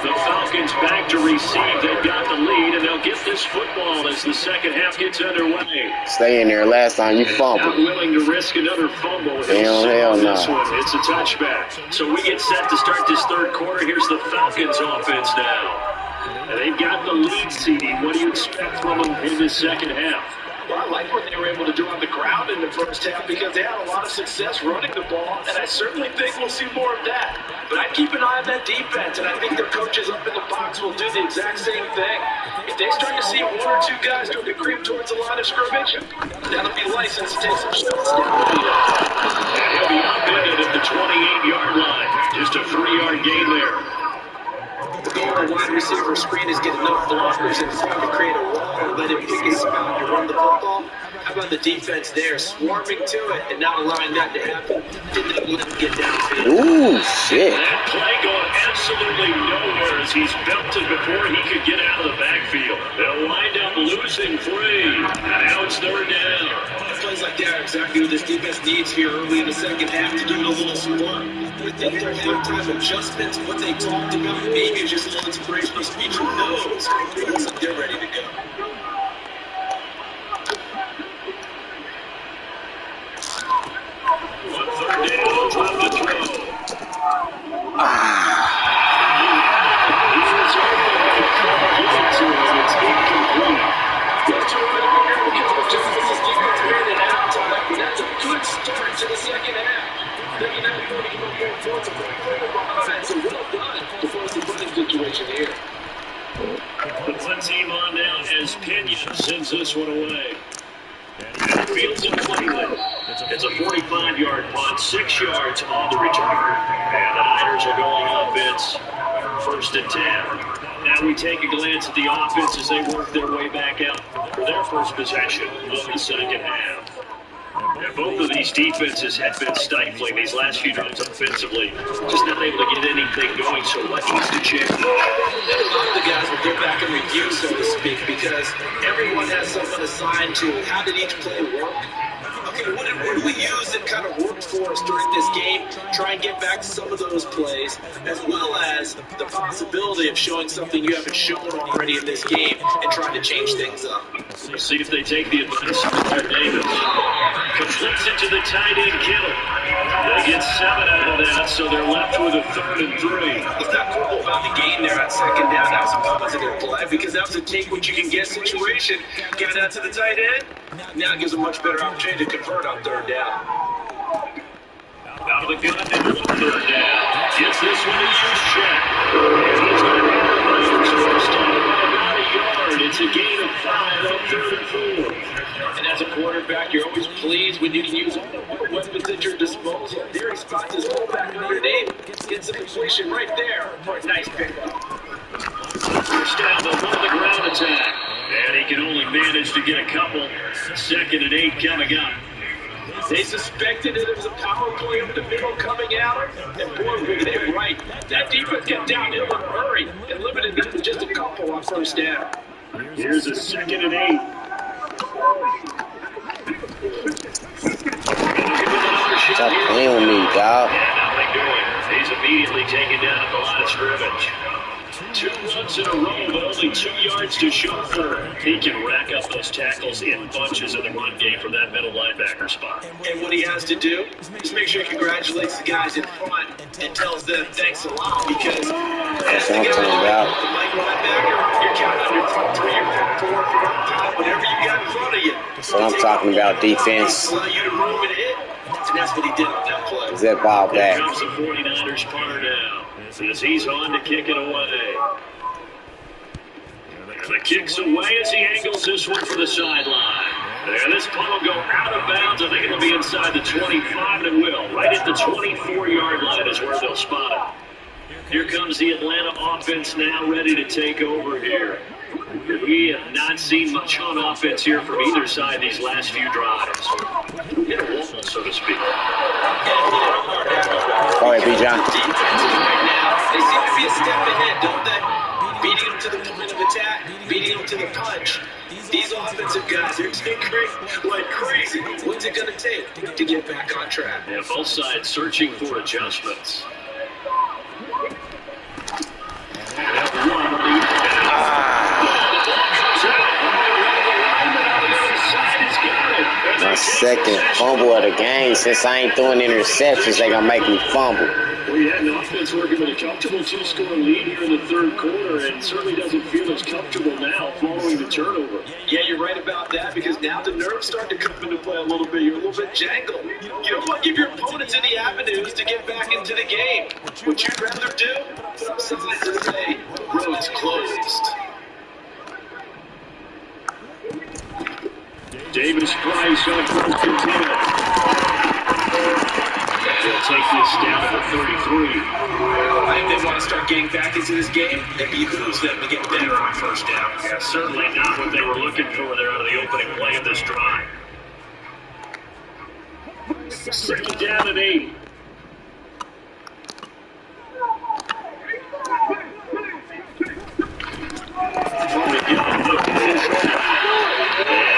The Falcons back to receive. They've got the lead, and they'll get this football as the second half gets underway. Stay in there. Last time you Not fumbled. willing to risk another fumble. Hell no. This one, it's a touchback. So we get set to start this third quarter. Here's the Falcons offense now. And they've got the lead seeding. What do you expect from them in this second half? Well, I like what they were able to do on the ground in the first half because they had a lot of success running the ball, and I certainly think we'll see more of that. But I'd keep an eye on that defense, and I think their coaches up in the box will do the exact same thing. If they start to see 1 or 2 guys start to creep towards the line of scrimmage, that'll be licensed to take some shots down the field. And he'll be upended at the 28-yard line. Just a 3-yard gain there. The goal of a wide receiver screen is get enough blockers in front to create a wall and let him pick his spot to run the football. How about the defense there, swarming to it and not allowing that to happen? Didn't let him get downfield. Ooh, shit. That play going absolutely nowhere as he's belted before he could get out of the backfield. They'll wind up losing 3. Now it's third down. Plays like that are exactly what this defense needs here early in the second half to give it a little support. I think their halftime adjustments, what they talked about, maybe just a little inspirational speech. Who knows? It looks like they're ready to go. On third down, left to throw. It's incomplete. That's right here because the Justice's defense made it halftime. That's a good start to the second half. They're not going to give up more points if they're playing behind. So well done to force the running situation here. The punt team on now as Pena sends this one away. Fields in Cleveland. It's a 45-yard punt, 6 yards on the return. And the Niners are going offense, 1st and 10. Now we take a glance at the offense as they work their way back out for their first possession of the second half. And both of these defenses have been stifling these last few drives offensively. Just not able to get anything going, so what needs to change? A lot of the guys will go back and review, so to speak, because everyone has someone assigned to how did each play work. Okay, what do we use that kind of worked for us during this game? Try and get back to some of those plays, as well as the possibility of showing something you haven't shown already in this game and trying to change things up. Let's see if they take the advice of Mr. Davis. Completes it to the tight end, Kittle. They get 7 out of that, so they're left with a 3rd and 3. What's not cool about the game there on second down? That was a positive play because that was a take what you can get situation. Give that to the tight end. Now it gives a much better opportunity to convert on third down. Out of the gun, and 3rd down. Gets this one to use check. And he's going to have the first time by about a yard. It's a gain of 5 on 3rd and 4. And as a quarterback, you're always pleased when you can use all the weapons at your disposal. There he spots his fullback underneath, gets the completion right there for a nice pickup. First down, they'll run the ground attack. And he can only manage to get a couple. 2nd and 8 coming up. They suspected that it was a power play up the middle coming out, and boy, were they right. That defense got downhill in a hurry and limited them to just a couple on first down. Here's a 2nd and 8. Stop playing with me, dog. And now they do it. He's immediately taken down at the line of scrimmage. 2 runs in a row, but only 2 yards to show for him. He can rack up those tackles in bunches in the run game from that middle linebacker spot. And what he has to do is make sure he congratulates the guys in front and tells them thanks a lot, because as the guy the Mike linebacker, you're counting on your front 3, your front 4, front 5, whatever you got in front of you. That's what I'm talking about, defense. Allow you to move and hit. And that's what he did on that play. Is that ball back? Here comes the 49ers punter now. As he's on to kick it away. And the kick's away as he angles this one for the sideline. And this punt will go out of bounds. I think it'll be inside the 25, and it will. Right at the 24-yard line is where they'll spot it. Here comes the Atlanta offense now, ready to take over here. We have not seen much on offense here from either side these last few drives. Hit a wall, so to speak. Go ahead, B-John. They seem to be a step ahead, don't they? Beating them to the point of attack, beating them to the punch. These offensive guys are tinkering like crazy. What's it going to take to get back on track? Yeah, both sides searching for adjustments. My 2nd fumble of the game. Since I ain't throwing interceptions, they gonna make me fumble. Well, he had an offense working with a comfortable 2-score lead here in the 3rd quarter, and certainly doesn't feel as comfortable now following the turnover. Yeah, you're right about that, because now the nerves start to come into play a little bit. You're a little bit jangled. You don't want to give your opponents any avenues to get back into the game. What you'd rather do? Put up something to say, road's closed. Davis Price on 1st and 10. They'll take this down to 33. I think they want to start getting back into this game. It behooves them to get better on first down. Yeah, certainly not what they were looking for there out of the opening play of this drive. 2nd down and 8.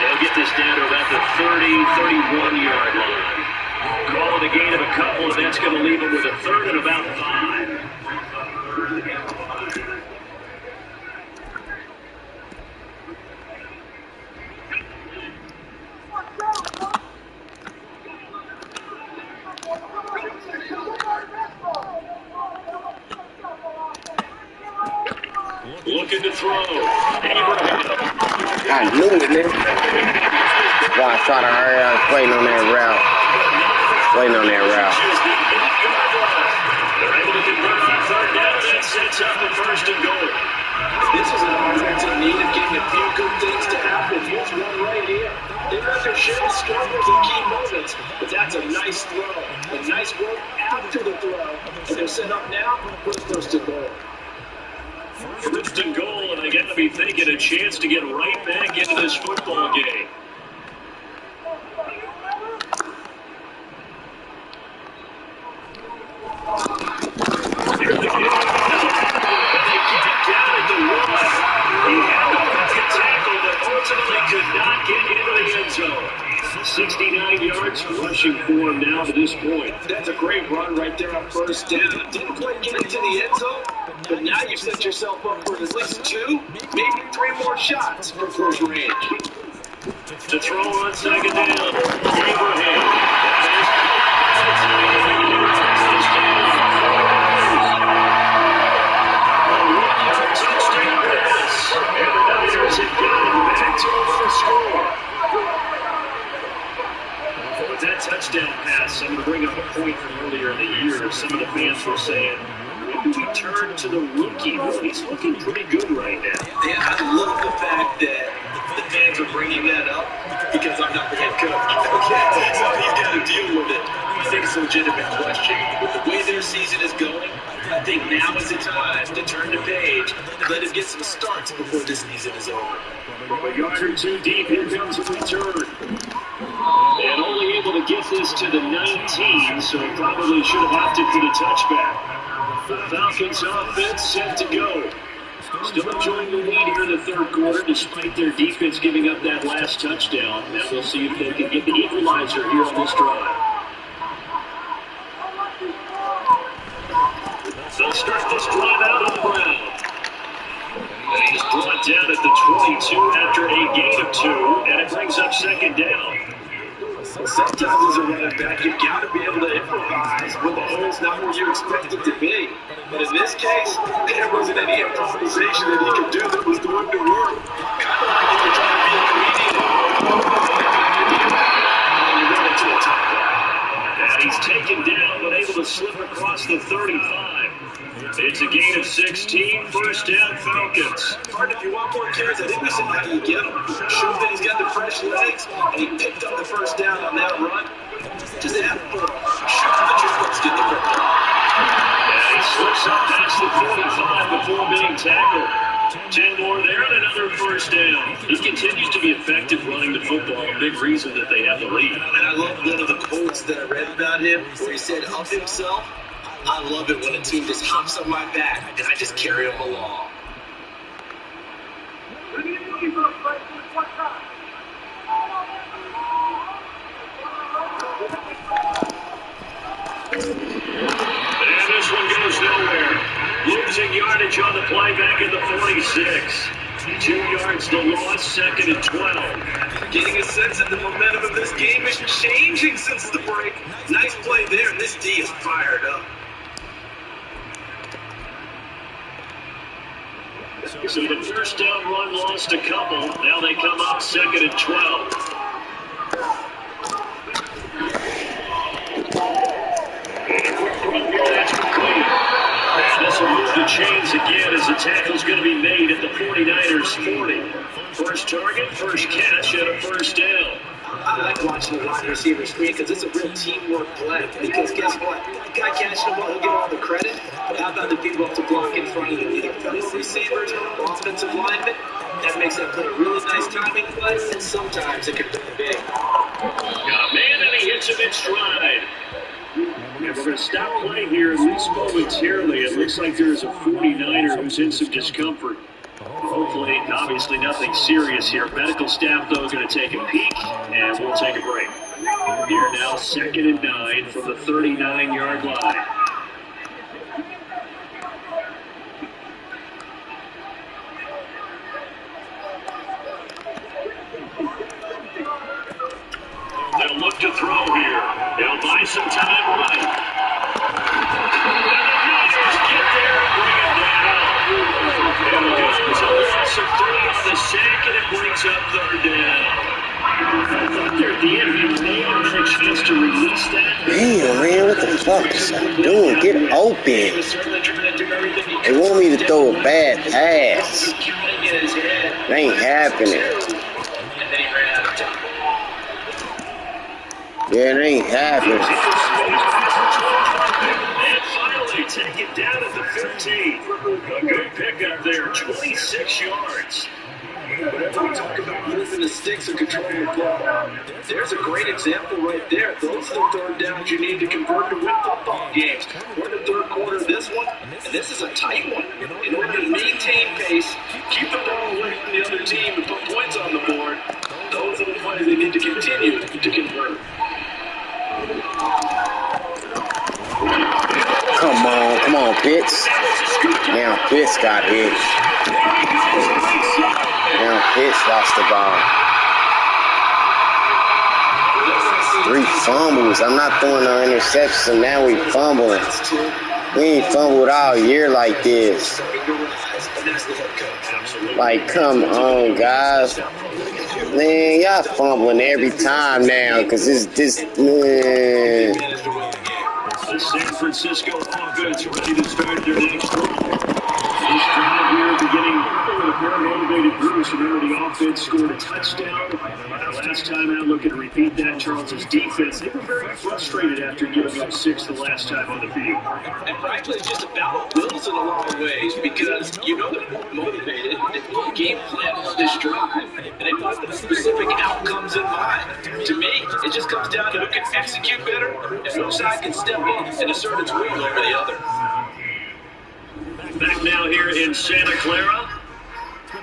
They'll get this down to about the 31-yard line. Call it a gain of a couple, and that's going to leave them with a 3rd and about 5. Looking to throw. I knew it, man. Why I try to hurry up, waiting on that route. Waiting on that route. They're able to convert on 3rd down. That sets up the 1st and goal. This is an offense in need of getting a few good things to happen. Here's one right here. They've got their share of struggles and key moments, but that's a nice throw. A nice work after the throw. And they're set up now for the 1st and goal. 1st and goal, and they get to be thinking a chance to get right back into this football game. Here they go. They kick it down at the 1. He had the perfect tackle, but ultimately could not get into the end zone. 69 yards rushing for him now to this point. That's a great run right there on 1st down. Didn't quite get into the end zone, but now you've set yourself up for at least 2, maybe 3 more shots from close range. To throw on 2nd down, Abraham. Touchdown pass, and the Niners have gotten back to a score. With that touchdown pass, I'm going to bring up a point from earlier in the year. Some of the fans were saying, do we turn to the rookie? He's looking pretty good right now. Yeah, I love the fact that the fans are bringing that up because I'm not the head coach. Okay, so he's got to deal with it. I think it's a legitimate question. With the way their season is going, I think now is the time to turn the page and let him get some starts before this season is over. From a yard or two deep, here comes a return. And only able to get this to the 19, so probably should have opted for the touchback. The Falcons offense set to go. Still enjoying the lead here in the third quarter, despite their defense giving up that last touchdown. And we'll see if they can get the equalizer here on this drive. They'll start this drive out on the ground. And he's brought down at the 22 after a gain of 2, and it brings up second down. Sometimes as a running back, you've got to be able to improvise when the hole's not where you expect it to be. But in this case, there wasn't any improvisation that he could do that was going to work. Kind of like if you're trying to be a comedian. And you run it to the top line. And he's taken down, but able to slip across the 35. It's a gain of 16, first down Falcons. If you want more carries, I think we said how do you get him. Show that he's got the fresh legs, and he picked up the first down on that run. Just add more. Shoot that your foot's get the first down. And he slips up past the 45 before being tackled. 10 more there and another first down. He continues to be effective running the football, a big reason that they have the lead. And I love one of the quotes that I read about him where he said of himself, I love it when a team just hops on my back and I just carry them along. And this one goes nowhere. Losing yardage on the play back at the 46. 2 yards to loss, second and 12. Getting a sense that the momentum of this game is changing since the break. Nice play there. This D is fired up. So the first down run lost a couple. Now they come up second and 12. And this will move the chains again as the tackle's going to be made at the 49ers 40. First target, first catch, and a first down. I like watching the wide receiver screen because it's a real teamwork play. Because guess what? The guy catching the ball, he'll get all the credit. But how about the people up to block in front of them? Either fellow receivers or offensive linemen. That makes that play a really nice timing play, and sometimes it can be big. Got a man, and he hits him in stride. And we're going to stop play here at least momentarily. It looks like there's a 49er who's in some discomfort. Hopefully, obviously nothing serious here. Medical staff, though, going to take a peek, and we'll take a break. Here now, second and 9 from the 39-yard line. They'll look to throw here. They'll buy some time right. And the Niners get there and bring it down. And it goes a loss of 3 on the sack, and it brings up third down. I thought there at the end, he may have had a chance to release that. Damn, man, what the fuck is I doing? Get open. They want me to throw a bad pass. It ain't happening. Yeah, it ain't happening. And finally, take it down at the 15. A good pickup there, 26 yards. Whenever we talk about moving the sticks and controlling the ball, there's a great example right there. Those are the third downs you need to convert to win football games. We're in the third quarter of this one, and this is a tight one. In order to maintain pace, keep the ball away from the other team, and put points on the board, those are the plays they need to continue to convert. Come on, Pitts. Now Pitts got hit. Now Pitts lost the ball. 3 fumbles. I'm not throwing no interceptions, and now we fumbling. We ain't fumbled all year like this. Like, come on, guys. Man, y'all fumbling every time now, because this, man. A The San Francisco offense ready to start their next drive. This drive here beginning with a very motivated Bruce. Remember, the offense scored a touchdown. Last time out, looking to repeat that. Charles's defense, they were very frustrated after giving up 6 the last time on the field. And frankly, it's just about Bills in a lot of ways because you know they're more motivated. They put a game plan on this drive, and they put the specific outcomes in mind. To me, it just comes down to who can execute better and which side can step up and assert its will over the other. Back now here in Santa Clara.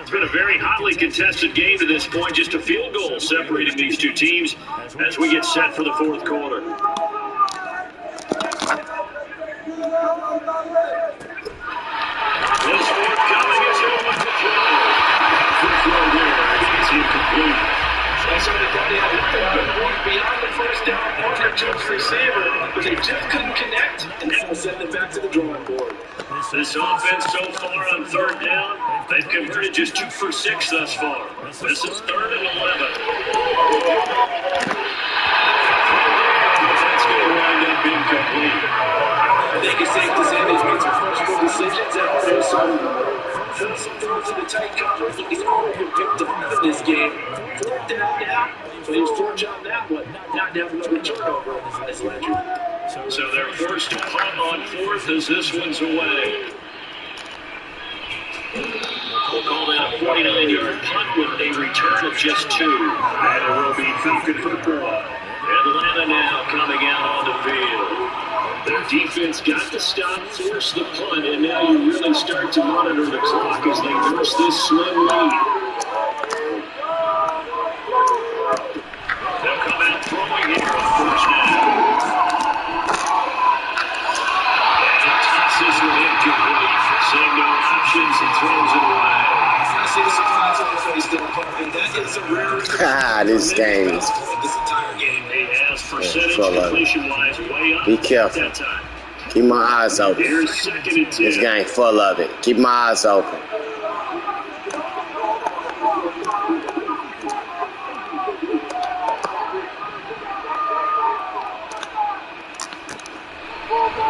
It's been a very hotly contested game to this point. Just a field goal separating these two teams as we get set for the fourth quarter. This forthcoming is over to throw. First throw there. It's incomplete. That's what they thought he had nothing but work beyond the first down marker to his receiver, but they just couldn't connect, and that will send them back to the drawing board. This offense so far on third down, they've converted just 2 for 6 thus far. This is 3rd and 11. That's going to wind up incomplete. I think it's safe to say they've made some questionable decisions out there, so force some throws in the tight coverage. He's already been picked up in this game. 4th down now, but he was fortunate on that one, not to have another turnover on his ledger. So they're forced to punt on 4th as this one's away. We'll call that a 49-yard punt with a return of just 2. And it will be Falcon football. Atlanta now coming out on the field. Their defense got the stop, forced the punt, and now you really start to monitor the clock as they nurse this slim lead. They'll come out throwing here on first down. This one incomplete. Seeing no options, he throws it away. I see the surprise on the face there, and that is a rare This game is this entire game. He has percentage completion-wise way up. Be careful. That time. Keep my eyes open. Here's 2nd and 10. This game full of it. Keep my eyes open.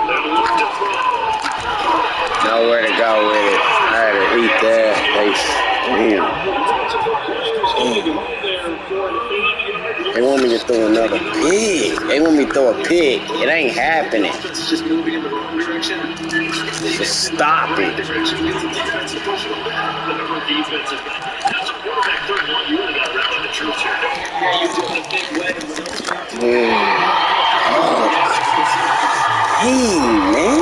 They'll look to throw. Nowhere to go with it. I had to eat that. They want me to throw another pig. They want me to throw a pig. It ain't happening. It's just moving in the wrong direction. Just stop it. The number of defensive back. That's a quarterback 31. You really got to rally the troops here. Yeah, you do it in a big way. Hey, man.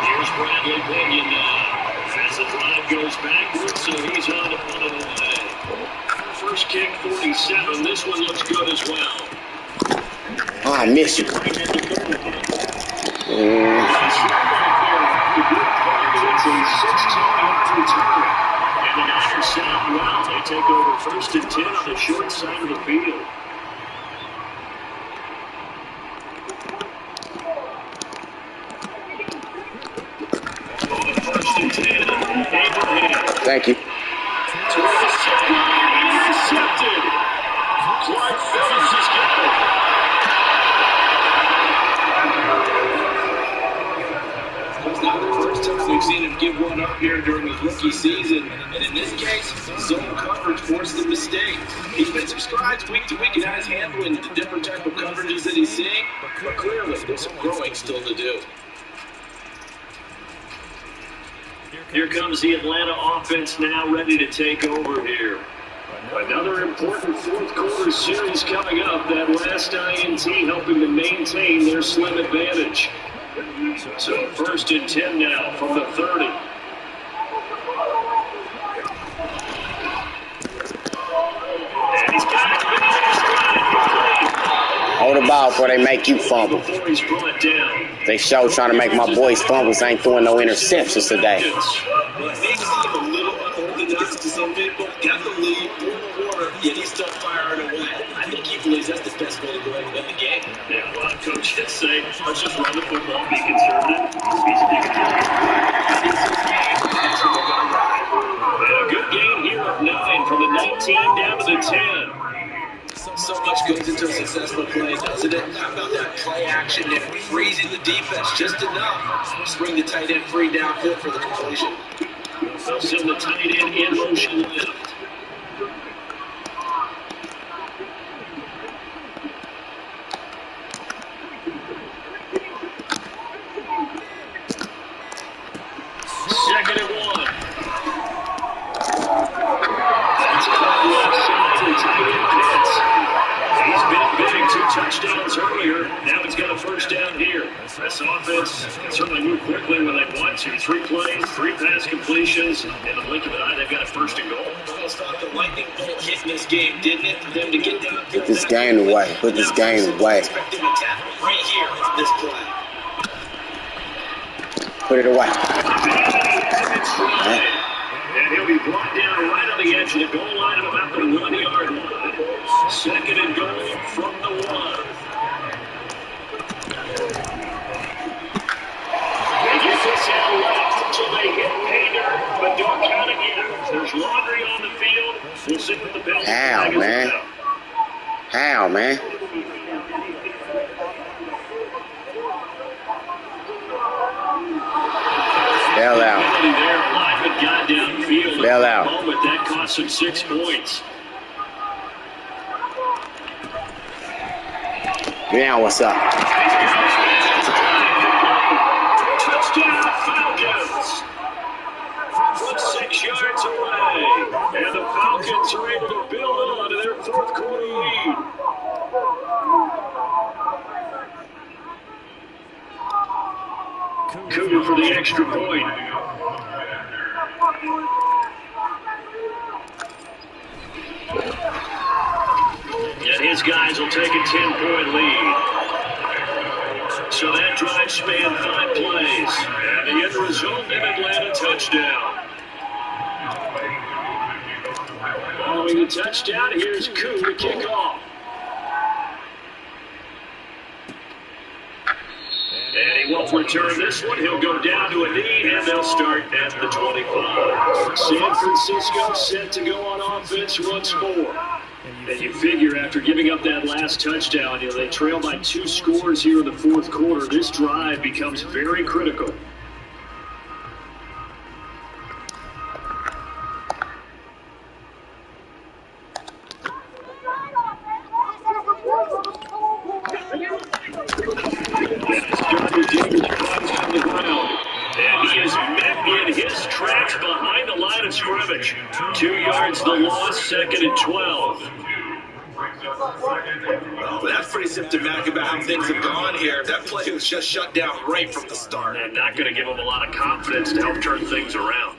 Here's Bradley Pinion now. Offensive line goes backwards, so he's on to punt it away. First kick, 47. This one looks good as well. Oh, I miss you. It's a 16-yard return. And the Niners set up well. They take over 1st and 10 on the short side of the field. Thank you. Intercepted. Clark Phillips is going. It's not the first time we've seen him give one up here during his rookie season, and in this case, zone coverage forced the mistake. He's been some strides week to week, and now he's handling the different type of coverages that he's seeing, but clearly there's some growing still to do. Here comes the Atlanta offense now ready to take over here. Another important fourth quarter series coming up. That last INT helping to maintain their slim advantage. So 1st and 10 now from the 30. And he's got it. Hold the ball before they make you fumble. Before he's brought down. They show trying to make my boys fumbles. Ain't throwing no interceptions today. It may seem a little unorthodox to some people. Got the lead, through the water, yet he's still firing away. I think he believes that's the best way to go ahead and win the game. Yeah, a lot of coaches say, let's just run the football, be conservative. He's being And a good gain here of 9 from the 19 down to the 10. So much goes into a successful play, doesn't it? How about that play action and freezing the defense just enough? Spring the tight end free downfield for the completion. They'll send the tight end in motion left. Second and 1. That's caught left side. The tight end Pitts. He's been big, 2 touchdowns earlier. Now he's got a first down here. This offense can certainly move quickly when they want to. 3 plays, 3 pass completions. In the blink of an eye, they've got a first and goal. Almost thought the lightning bolt hit in this game, didn't it? For them to get down. Put this game away. Put this game away. Expecting a tackle right here on this play. Put it away. And he'll be brought down right on the edge of the goal line at about the 1-yard line. Second and goal from the 1. They get this out left until they hit Painter, but don't count again. There's laundry on the field. We'll see what the bell. How, man? How, man? Bell out. Bell out. That cost him 6 points. Now what's up? Touchdown Falcons. From 6 yards away. And the Falcons are able to build on to their 4th quarter lead. Cooper for the extra point. And his guys will take a 10-point lead. So that drive spanned 5 plays. And the end result, an Atlanta touchdown. Following the touchdown, here's Koo to kick off. And he won't return this one. He'll go down to a knee, and they'll start at the 25. San Francisco set to go on offense once more. And you figure after giving up that last touchdown, they trail by 2 scores here in the 4th quarter. This drive becomes very critical. And he is met in his tracks behind the line of scrimmage. 2 yards the loss, 2nd and 12. Well, that's pretty symptomatic about how things have gone here. That play was just shut down right from the start. And not going to give him a lot of confidence to help turn things around.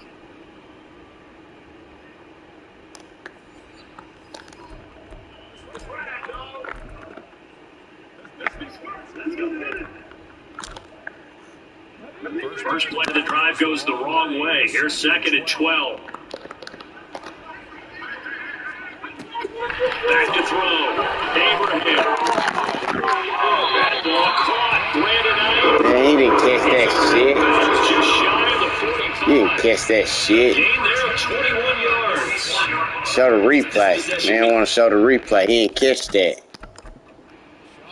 First play of the drive goes the wrong way. Here's 2nd and 12. Back to throw. Abraham. That ball caught. Brandon out. Man, he didn't catch that shit. Just shy of the 45. He didn't catch that shit. Gain there of 21 yards. Show the replay. Man, I want to show the replay. He didn't catch that.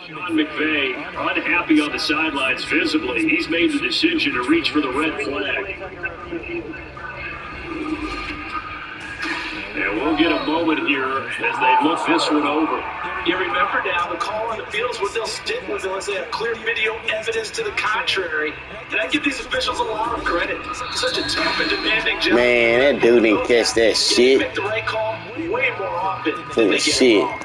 Sean McVay unhappy on the sidelines visibly. He's made the decision to reach for the red flag. And we'll get a moment here as they look this one over. You remember now, the call on the field is what they'll stick with unless they have clear video evidence to the contrary. And I give these officials a lot of credit. Such a tough and demanding job. Man, that dude didn't catch that shit. Make the right call way more often than Full they of get shit. wrong.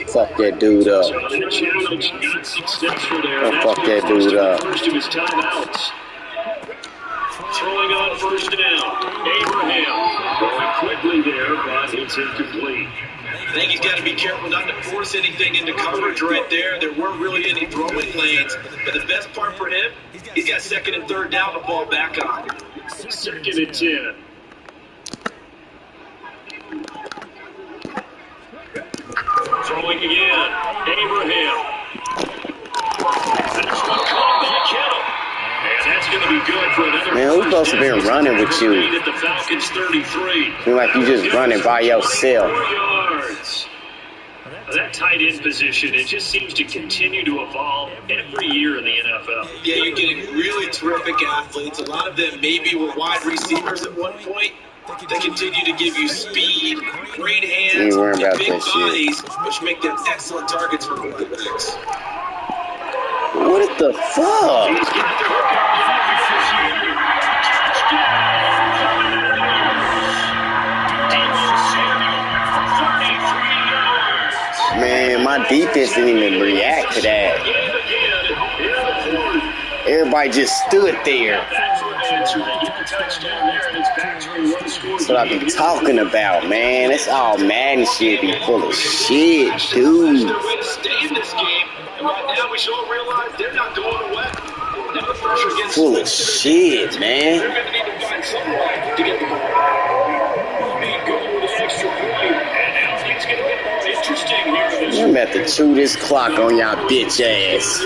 Fuck that dude up. So the challenge got successful there. Fuck that dude up. First of his timeouts. Throwing on first down. Abraham going quickly there, but it's incomplete. I think he's got to be careful not to force anything into coverage right there. There weren't really any throwing lanes. But the best part for him, he's got 2nd and 3rd down to fall back on. 2nd and 10. Throwing again. Abraham. That's one caught by Kittle. And that's going to be good for another. Man, who's supposed to be running with you? At the Falcons 33. Seems like you just running by yourself. 4 yards. That tight end position, it just seems to continue to evolve every year in the NFL. Yeah, you're getting really terrific athletes. A lot of them maybe were wide receivers at one point. They continue to give you speed, great hands, and big bodies, which make them excellent targets for quarterbacks. What the fuck? He's got the hook up the middle. Touchdown. Man, my defense didn't even react to that. Everybody just stood there. That's what I've been talking about, man. That's all Madden shit be full of shit, dude. Full of shit, man. They're going to need to find some way to get the ball. They go with an extra point, and now things get a bit more interesting here. I'm about to chew this clock on y'all bitch ass.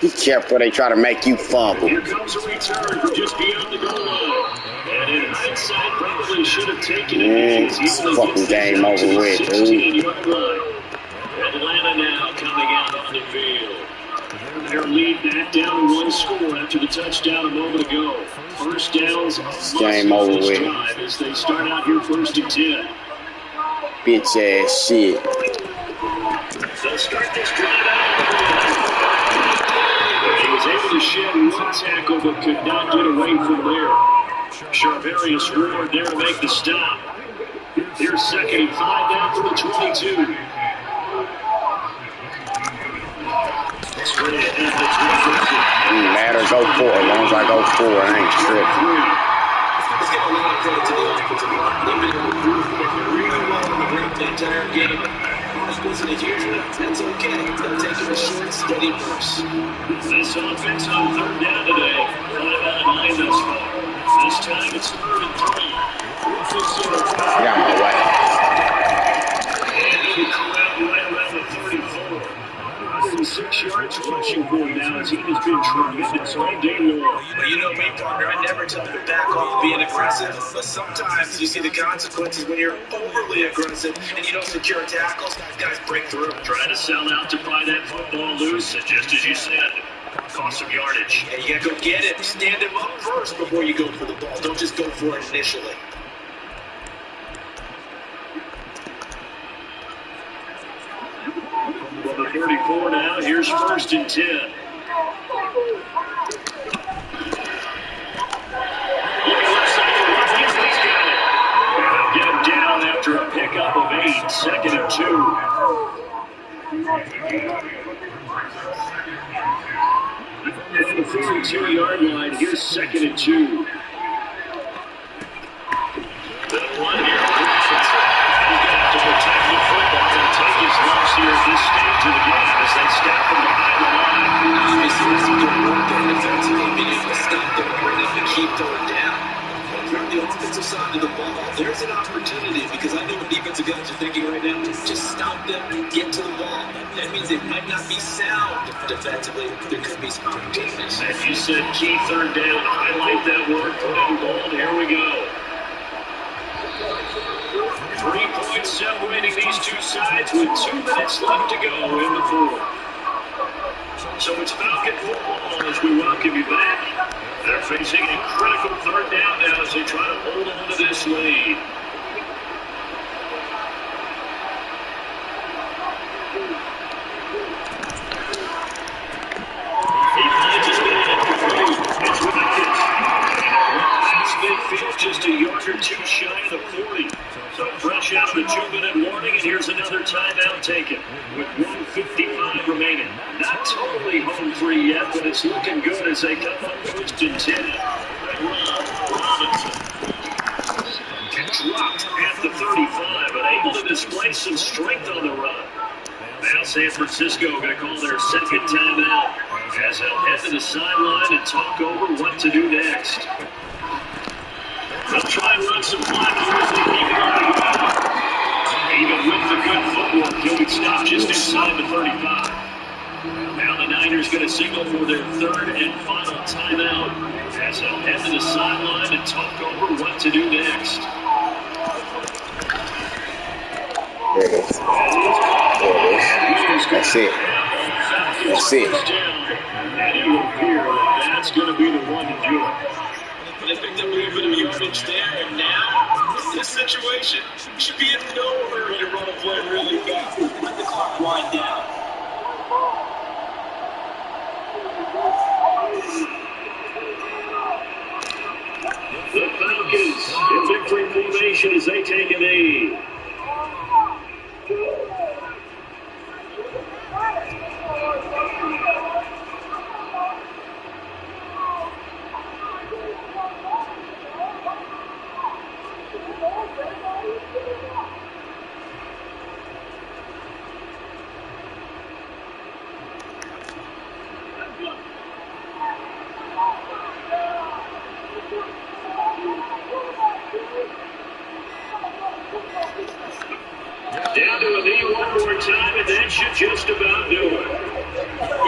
Be careful, they try to make you fumble. Here comes a return from just beyond the goal line. And in hindsight, probably should have taken it. This fucking game over with, dude. Atlanta now coming out on the field. Their lead back down to one score after the touchdown a moment ago. First downs game over with. Drive as they start out here 1st and 10. Bitch ass shit. They'll start this drive out. He was able to shed one tackle but could not get away from there. Charvarius Ward there to make the stop. Here's 2nd and 5 down from the 22. Matter, go for it. As long as I go for it, I ain't tripping. Let's give a lot of credit to the offensive line. They've been able to really well in the break the entire game. If it wasn't a huge one, that's okay. They'll take it a short, steady burst. This offense on 3rd down today. 5 out of 9 thus far. This time it's 3rd and 3. Get out my way. And he called out right around the 34. 106 yards rushing for him now. His team has been tremendous all day long. But you know me, partner, I never tell you to back off being aggressive. But sometimes you see the consequences when you're overly aggressive and you don't secure tackles. Guys break through. Trying to sell out to pry that football loose, and just as you said, cost some yardage. Yeah, you gotta go get it. Stand him up first before you go for the ball. Don't just go for it initially. Well, the 34 now. Here's 1st and 10. Get him down after a pickup of 8. 2nd and 2. At the 42-yard line, here's 2nd and 2. The one here. To protect the football and take his lumps here at this stage of the game as they stop him behind the line. Obviously, there's some good work there defensively, being able to stop them right up and keep throwing down. But from the offensive side of the ball, there's an opportunity because I know what defensive guys are thinking right now. Just stop them and get to the ball. That means they might not be sound defensively. There could be some opportunities. As you said, key 3rd down. Highlight that word. Put it in bold. Here we go. 3 points separating these two sides with 2 minutes left to go in the 4th. So it's Falcon football as we welcome you back. They're facing a critical 3rd down now as they try to hold on to this lead. He finds his man at the 3. It's Watkins. Midfield just a yard or 2 shy of the 40. So fresh out of the 2-minute warning, and here's another timeout taken with 1:55 remaining. Not totally home free yet, but it's looking good as they come up 1st and 10. Robinson dropped at the 35, but able to display some strength on the run. Now San Francisco going to call their 2nd timeout as they'll head to the sideline and talk over what to do next. They'll try and run some block here as they keep it on. Even with the good footwork, he'll be stopped just inside the 35. Now the Niners going to signal for their 3rd and final timeout as they'll head to the sideline and talk over what to do next. There it is. There it is. That's it. That's it. And it would appear that that's going to be the one to do it. They picked up a little bit of yardage there, and now, in this situation, should be in no hurry to run a play really fast. Let the clock wind down. The Falcons in victory formation as they take a knee. Down to a knee one more time, and that should just about do it.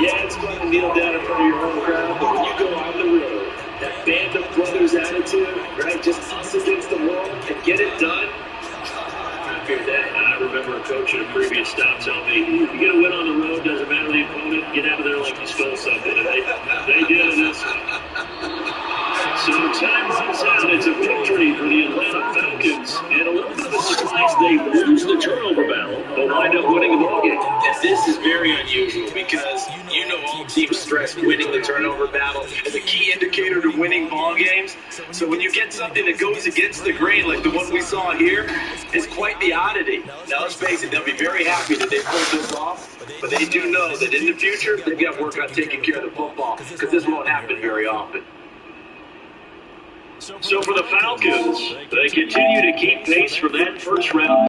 Yeah, it's fun to kneel down in front of your home crowd, but when you go on the road, that band of brothers attitude, right? Just us against the world and get it done. I figured that. I remember a coach at a previous stop telling me, you get a win on the road, doesn't matter the opponent, get out of there like you stole something. And they did in this one. So time runs out. It's a victory for the Atlanta Falcons. And a little bit of a surprise, they lose the turnover battle, but wind up winning the ballgame. And this is very unusual because you know all teams stress winning the turnover battle as a key indicator to winning ball games. So when you get something that goes against the grain like the one we saw here, it's quite the oddity. Now let's face it, they'll be very happy that they pulled this off, but they do know that in the future they've got to work on taking care of the football because this won't happen very often. So for the Falcons, they continue to keep pace for that first round.